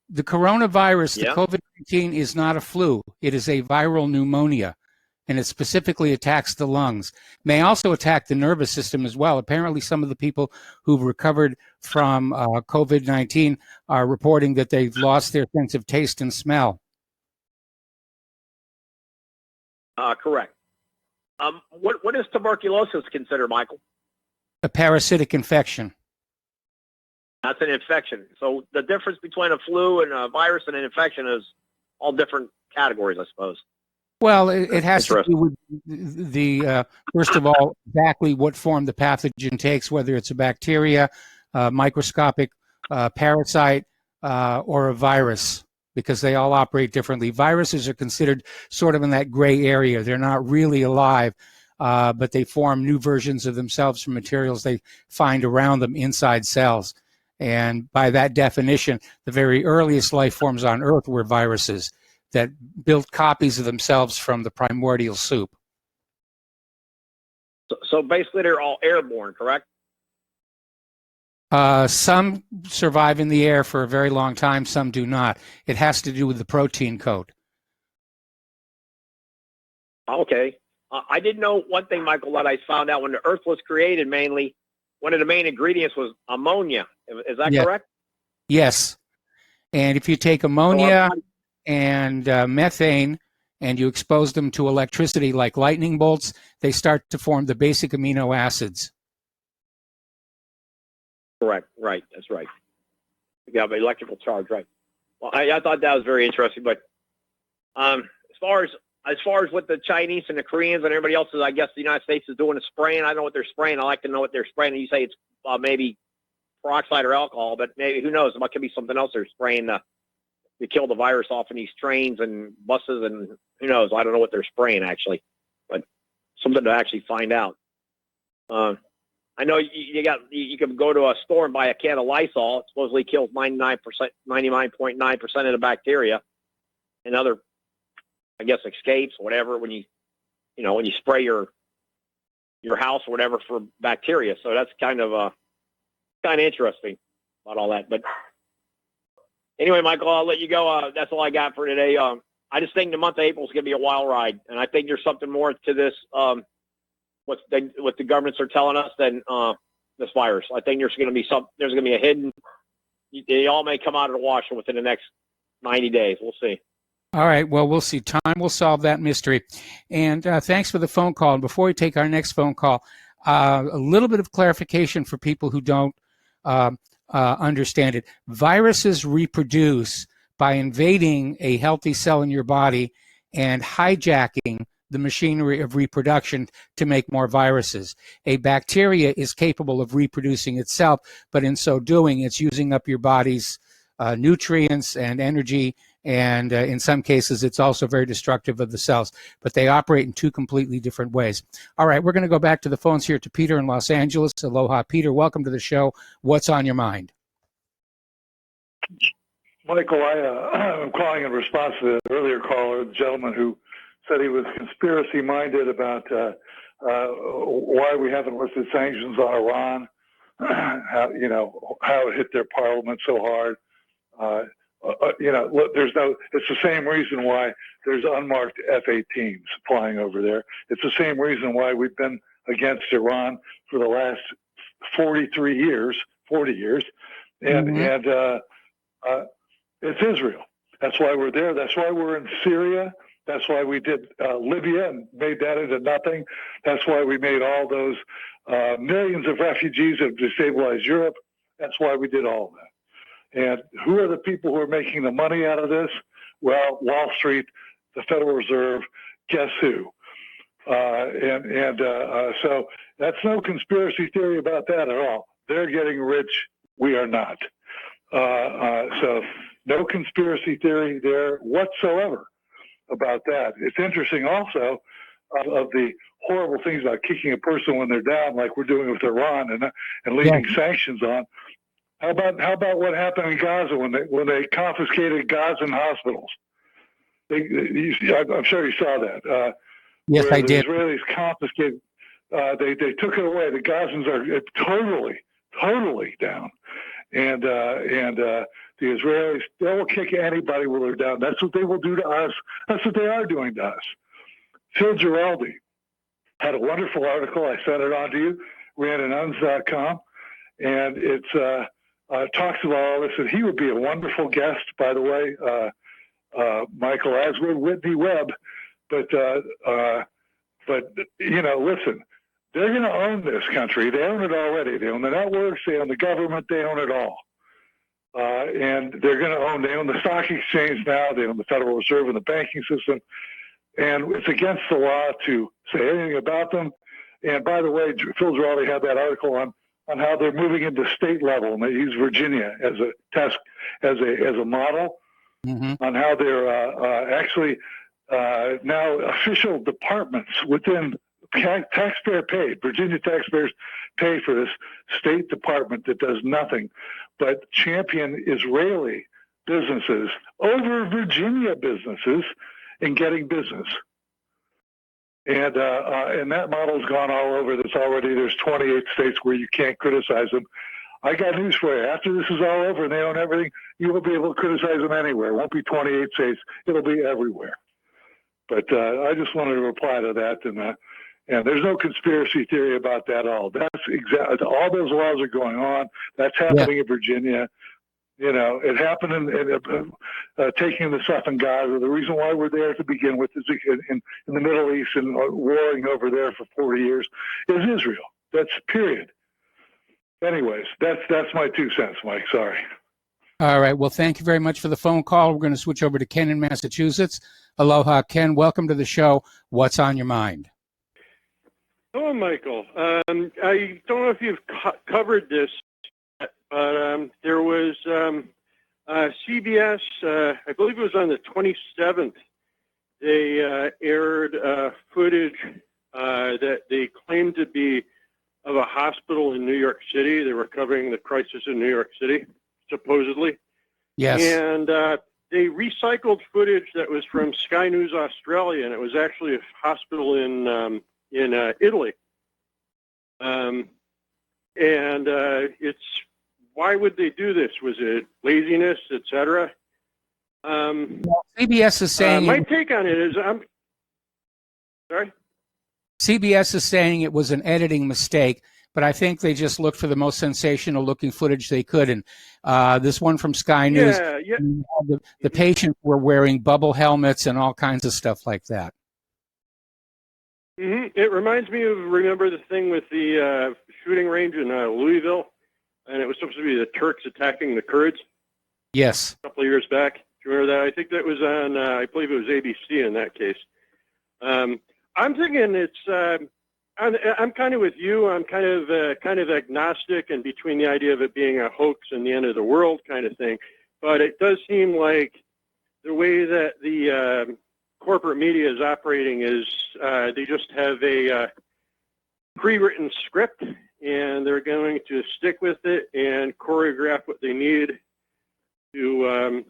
Speaker 1: the coronavirus,
Speaker 13: Yeah.
Speaker 1: the COVID-19 is not a flu. It is a viral pneumonia, and it specifically attacks the lungs. May also attack the nervous system as well. Apparently, some of the people who've recovered from COVID-19 are reporting that they've lost their sense of taste and smell.
Speaker 13: Correct. What is tuberculosis considered, Michael?
Speaker 1: A parasitic infection.
Speaker 13: That's an infection. So the difference between a flu and a virus and an infection is all different categories, I suppose.
Speaker 1: Well, it has to do with the first of all, exactly what form the pathogen takes, whether it's a bacteria, microscopic parasite, or a virus, because they all operate differently. Viruses are considered sort of in that gray area. They're not really alive, but they form new versions of themselves from materials they find around them inside cells. And by that definition, the very earliest life forms on Earth were viruses that built copies of themselves from the primordial soup.
Speaker 13: So basically, they're all airborne, correct?
Speaker 1: Some survive in the air for a very long time, some do not. It has to do with the protein code.
Speaker 13: Okay. I did know one thing, Michael, that I found out when the Earth was created, mainly, one of the main ingredients was ammonia. Is that correct?
Speaker 1: Yes. And if you take ammonia and methane and you expose them to electricity like lightning bolts, they start to form the basic amino acids.
Speaker 13: Correct. Right. That's right. You have electrical charge, right? Well, I thought that was very interesting. But as far as what the Chinese and the Koreans and everybody else is, I guess the United States is doing is spraying. I don't know what they're spraying. I like to know what they're spraying. And you say it's maybe peroxide or alcohol, but maybe who knows? It could be something else they're spraying to kill the virus off in these trains and buses, and who knows? I don't know what they're spraying actually, but something to actually find out. I know you can go to a store and buy a can of Lysol. It supposedly kills 99.9% of the bacteria and other, I guess, escapes or whatever when you spray your house or whatever for bacteria. So that's kind of interesting about all that. But anyway, Michael, I'll let you go. That's all I got for today. I just think the month of April is going to be a wild ride, and I think there's something more to this. What the governments are telling us than this virus. I think there's going to be a hidden. They all may come out of the wash within the next 90 days. We'll see.
Speaker 1: All right. Well, we'll see. Time will solve that mystery. And thanks for the phone call. And before we take our next phone call, a little bit of clarification for people who don't understand it. Viruses reproduce by invading a healthy cell in your body and hijacking the machinery of reproduction to make more viruses. A bacteria is capable of reproducing itself, but in so doing, it's using up your body's nutrients and energy, and in some cases, it's also very destructive of the cells. But they operate in two completely different ways. All right, we're going to go back to the phones here to Peter in Los Angeles. Aloha, Peter. Welcome to the show. What's on your mind?
Speaker 15: Michael, I'm calling in response to the earlier caller, the gentleman who said he was conspiracy-minded about why we haven't lifted sanctions on Iran, how it hit their parliament so hard. Look, it's the same reason why there's unmarked F-18s flying over there. It's the same reason why we've been against Iran for the last 40 years, and it's Israel. That's why we're there. That's why we're in Syria. That's why we did Libya and made that into nothing. That's why we made all those millions of refugees have destabilized Europe. That's why we did all of that. And who are the people who are making the money out of this? Well, Wall Street, the Federal Reserve, guess who? So that's no conspiracy theory about that at all. They're getting rich. We are not. So no conspiracy theory there whatsoever about that. It's interesting also of the horrible things about kicking a person when they're down, like we're doing with Iran and leaving sanctions on. How about what happened in Gaza when they confiscated Gazan hospitals? I'm sure you saw that.
Speaker 1: Yes, I did.
Speaker 15: The Israelis confiscated. They took it away. The Gazans are totally down, and the Israelis, they will kick anybody when they're down. That's what they will do to us. That's what they are doing to us. Phil Giraldi had a wonderful article. I sent it on to you. Ran at UNS.com, and it's talks about all this. And he would be a wonderful guest, by the way, Michael, as would Whitney Webb. But listen, they're going to own this country. They own it already. They own the networks. They own the government. They own it all. And they're going to they own the stock exchange now. They own the Federal Reserve and the banking system. And it's against the law to say anything about them. And by the way, Phil Giraldi had that article on how they're moving into state level, and they use Virginia as a test, as a model on how they're actually now official departments within taxpayer paid. Virginia taxpayers pay for this state department that does nothing but champion Israeli businesses over Virginia businesses in getting business. And that model's gone all over. There's 28 states where you can't criticize them. I got news for you. After this is all over and they own everything, you will be able to criticize them anywhere. It won't be 28 states. It'll be everywhere. But I just wanted to reply to that. And there's no conspiracy theory about that at all. That's exactly, all those laws are going on. That's happening in Virginia. You know, it happened in taking the stuff in Gaza. The reason why we're there to begin with is in the Middle East and warring over there for 40 years is Israel. That's period. Anyways, that's my 2 cents, Mike. Sorry.
Speaker 1: All right. Well, thank you very much for the phone call. We're going to switch over to Ken in Massachusetts. Aloha, Ken. Welcome to the show. What's on your mind?
Speaker 16: Hello, Michael. I don't know if you've covered this, but there was CBS, I believe it was on the 27th, they aired footage that they claimed to be of a hospital in New York City. They were covering the crisis in New York City, supposedly.
Speaker 1: Yes.
Speaker 16: And they recycled footage that was from Sky News Australia, and it was actually a hospital in Italy. It's, why would they do this? Was it laziness, etc.?
Speaker 1: CBS is saying
Speaker 16: my take on it is, sorry?
Speaker 1: CBS is saying it was an editing mistake, but I think they just looked for the most sensational looking footage they could. And this one from Sky News, the patients were wearing bubble helmets and all kinds of stuff like that.
Speaker 16: Mm-hmm. It reminds me of, remember the thing with the shooting range in Louisville? And it was supposed to be the Turks attacking the Kurds?
Speaker 1: Yes.
Speaker 16: A couple of years back. Do you remember that? I think that was on, I believe it was ABC in that case. I'm thinking it's, I'm kind of with you. I'm kind of agnostic and between the idea of it being a hoax and the end of the world kind of thing. But it does seem like the way that the corporate media is operating is they just have a pre-written script and they're going to stick with it and choreograph what they need to,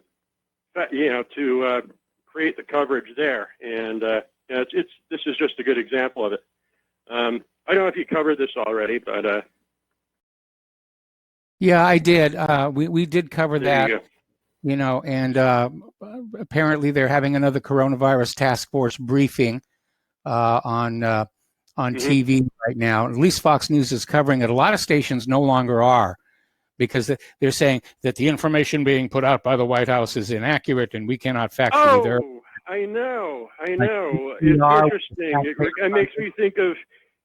Speaker 16: to create the coverage there. And this is just a good example of it. I don't know if you covered this already, but
Speaker 1: yeah, I did. We did cover that. you know, and apparently they're having another coronavirus task force briefing on TV right now. At least Fox News is covering it. A lot of stations no longer are, because they're saying that the information being put out by the White House is inaccurate and we cannot factually verify.
Speaker 16: Oh, I know. It's
Speaker 1: PR
Speaker 16: interesting. It makes me think of.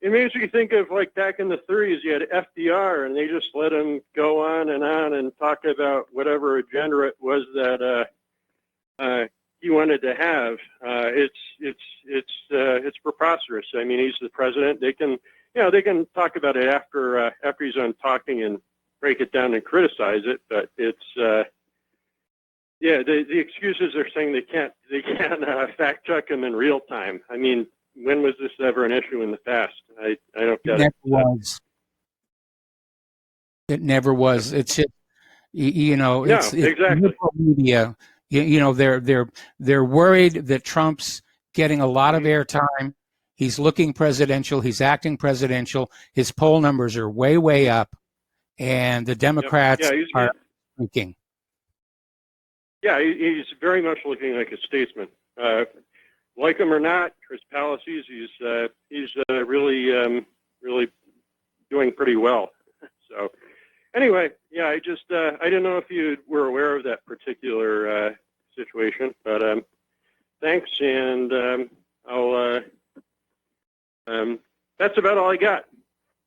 Speaker 16: It makes me think of like back in the 30s, you had FDR, and they just let him go on and talk about whatever agenda it was that he wanted to have. It's preposterous. I mean, he's the president. They can talk about it after he's done talking and break it down and criticize it. But it's the excuses are saying they can't fact check them in real time. I mean, when was this ever an issue in the past? I don't get it.
Speaker 1: It never was. It's just, it's
Speaker 16: exactly.
Speaker 1: liberal media. They're worried that Trump's getting a lot of airtime. He's looking presidential. He's acting presidential. His poll numbers are way, way up, and the Democrats are looking.
Speaker 16: Yeah, he's very much looking like a statesman. Like him or not, his policies, he's really doing pretty well. So anyway, yeah, I didn't know if you were aware of that particular situation, but thanks, and I'll that's about all I got.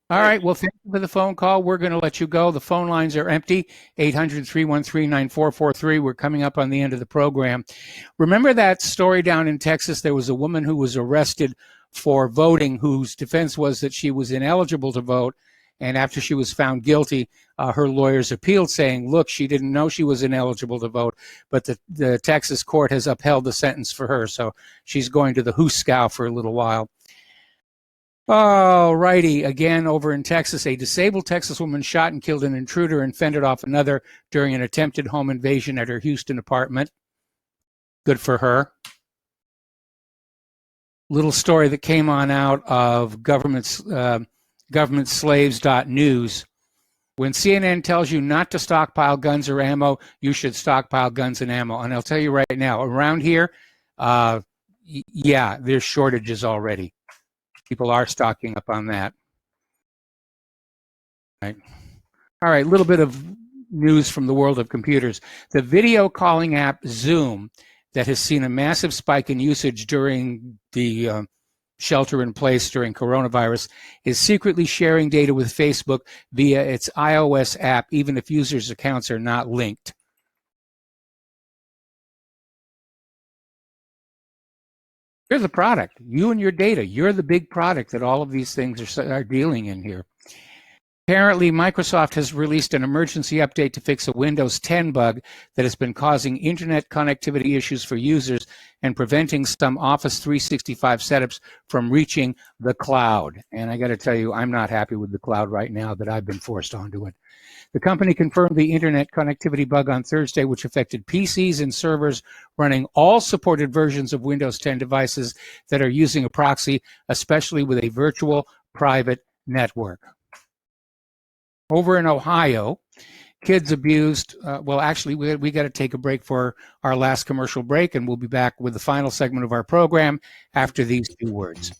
Speaker 1: All right. Well, thank you for the phone call. We're going to let you go. The phone lines are empty. 800-313-9443. We're coming up on the end of the program. Remember that story down in Texas? There was a woman who was arrested for voting, whose defense was that she was ineligible to vote. And after she was found guilty, her lawyers appealed, saying, look, she didn't know she was ineligible to vote, but the Texas court has upheld the sentence for her. So she's going to the Huskow for a little while. All righty. Again, over in Texas, a disabled Texas woman shot and killed an intruder and fended off another during an attempted home invasion at her Houston apartment. Good for her. Little story that came on out of governmentslaves.news. When CNN tells you not to stockpile guns or ammo, you should stockpile guns and ammo. And I'll tell you right now, around here, there's shortages already. People are stocking up on that. Right. All right, a little bit of news from the world of computers. The video calling app Zoom, that has seen a massive spike in usage during the shelter in place during coronavirus, is secretly sharing data with Facebook via its iOS app, even if users' accounts are not linked. You're the product. You and your data. You're the big product that all of these things are dealing in here. Apparently, Microsoft has released an emergency update to fix a Windows 10 bug that has been causing internet connectivity issues for users and preventing some Office 365 setups from reaching the cloud. And I got to tell you, I'm not happy with the cloud right now that I've been forced onto it. The company confirmed the internet connectivity bug on Thursday, which affected PCs and servers running all supported versions of Windows 10 devices that are using a proxy, especially with a virtual private network. Over in Ohio, kids abused. Actually, we got to take a break for our last commercial break, and we'll be back with the final segment of our program after these two words.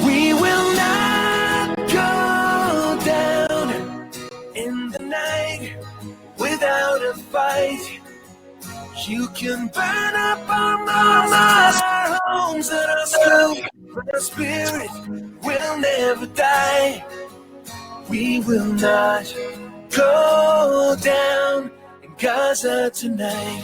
Speaker 14: We will not go down in the night without a fight. You can burn up our homes and our schools, but our spirit will never die. We will not go down in Gaza tonight.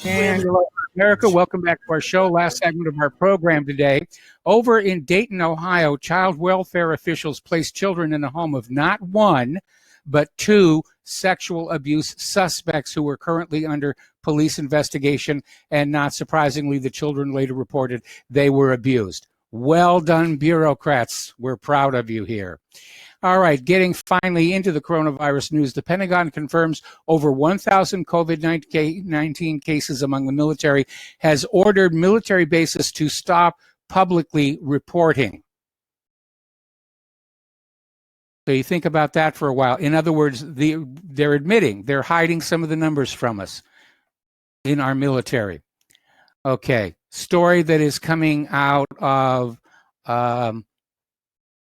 Speaker 1: And hello, America, welcome back to our show. Last segment of our program today. Over in Dayton, Ohio, child welfare officials placed children in a home of not one, but two sexual abuse suspects who were currently under police investigation, and not surprisingly, the children later reported they were abused. Well done, bureaucrats. We're proud of you here. All right, getting finally into the coronavirus news, the Pentagon confirms over 1,000 COVID-19 cases among the military, has ordered military bases to stop publicly reporting. So you think about that for a while. In other words, they're admitting they're hiding some of the numbers from us in our military. Okay, story that is coming out of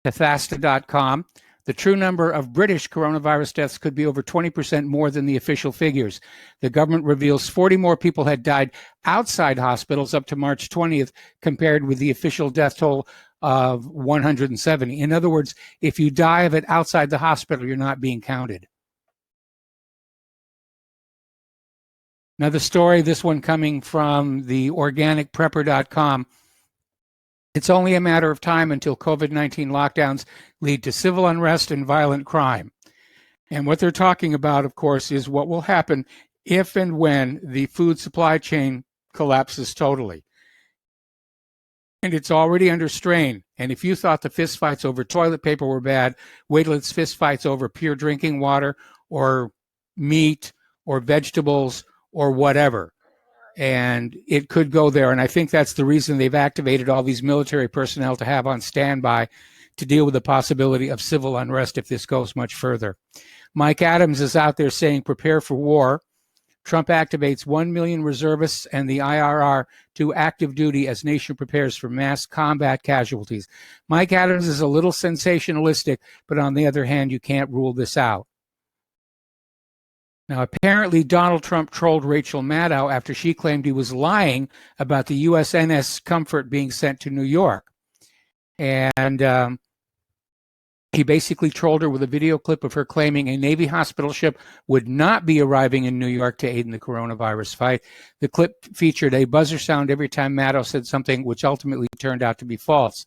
Speaker 1: Bethesda.com. The true number of British coronavirus deaths could be over 20% more than the official figures. The government reveals 40 more people had died outside hospitals up to March 20th compared with the official death toll of 170. In other words, if you die of it outside the hospital, you're not being counted. Another story, this one coming from the organicprepper.com. It's only a matter of time until COVID-19 lockdowns lead to civil unrest and violent crime. And what they're talking about, of course, is what will happen if and when the food supply chain collapses totally. And it's already under strain. And if you thought the fistfights over toilet paper were bad, wait till it's fistfights over pure drinking water or meat or vegetables or whatever. And it could go there. And I think that's the reason they've activated all these military personnel to have on standby to deal with the possibility of civil unrest if this goes much further. Mike Adams is out there saying, prepare for war. Trump activates 1 million reservists and the IRR to active duty as nation prepares for mass combat casualties. Mike Adams is a little sensationalistic, but on the other hand, you can't rule this out. Now, apparently, Donald Trump trolled Rachel Maddow after she claimed he was lying about the USNS Comfort being sent to New York. And he basically trolled her with a video clip of her claiming a Navy hospital ship would not be arriving in New York to aid in the coronavirus fight. The clip featured a buzzer sound every time Maddow said something, which ultimately turned out to be false.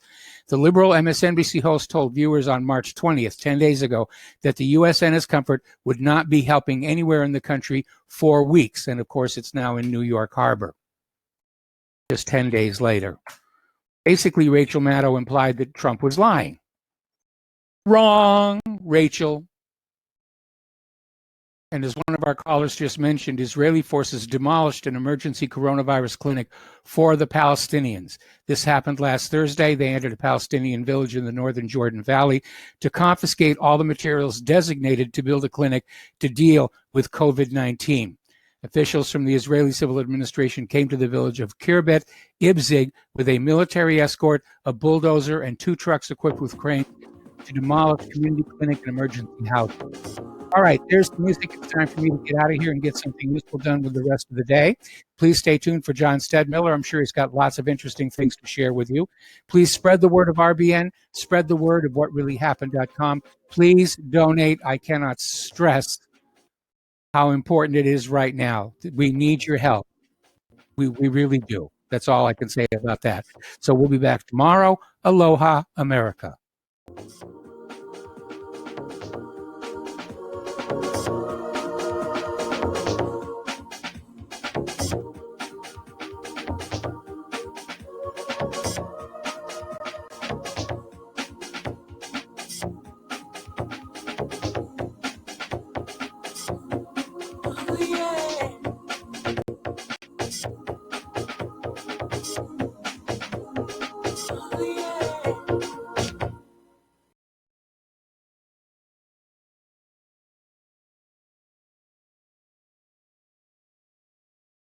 Speaker 1: The liberal MSNBC host told viewers on March 20th, 10 days ago, that the USNS Comfort would not be helping anywhere in the country for weeks. And of course, it's now in New York Harbor, just 10 days later. Basically, Rachel Maddow implied that Trump was lying. Wrong, Rachel. And as one of our callers just mentioned, Israeli forces demolished an emergency coronavirus clinic for the Palestinians. This happened last Thursday. They entered a Palestinian village in the northern Jordan Valley to confiscate all the materials designated to build a clinic to deal with COVID-19. Officials from the Israeli Civil Administration came to the village of Kirbet Ibzig with a military escort, a bulldozer, and 2 trucks equipped with cranes to demolish community clinic and emergency housing. All right, there's the music. It's time for me to get out of here and get something useful done with the rest of the day. Please stay tuned for John Stedmiller. I'm sure he's got lots of interesting things to share with you. Please spread the word of RBN. Spread the word of whatreallyhappened.com. Please donate. I cannot stress how important it is right now. We need your help. We really do. That's all I can say about that. So we'll be back tomorrow. Aloha, America.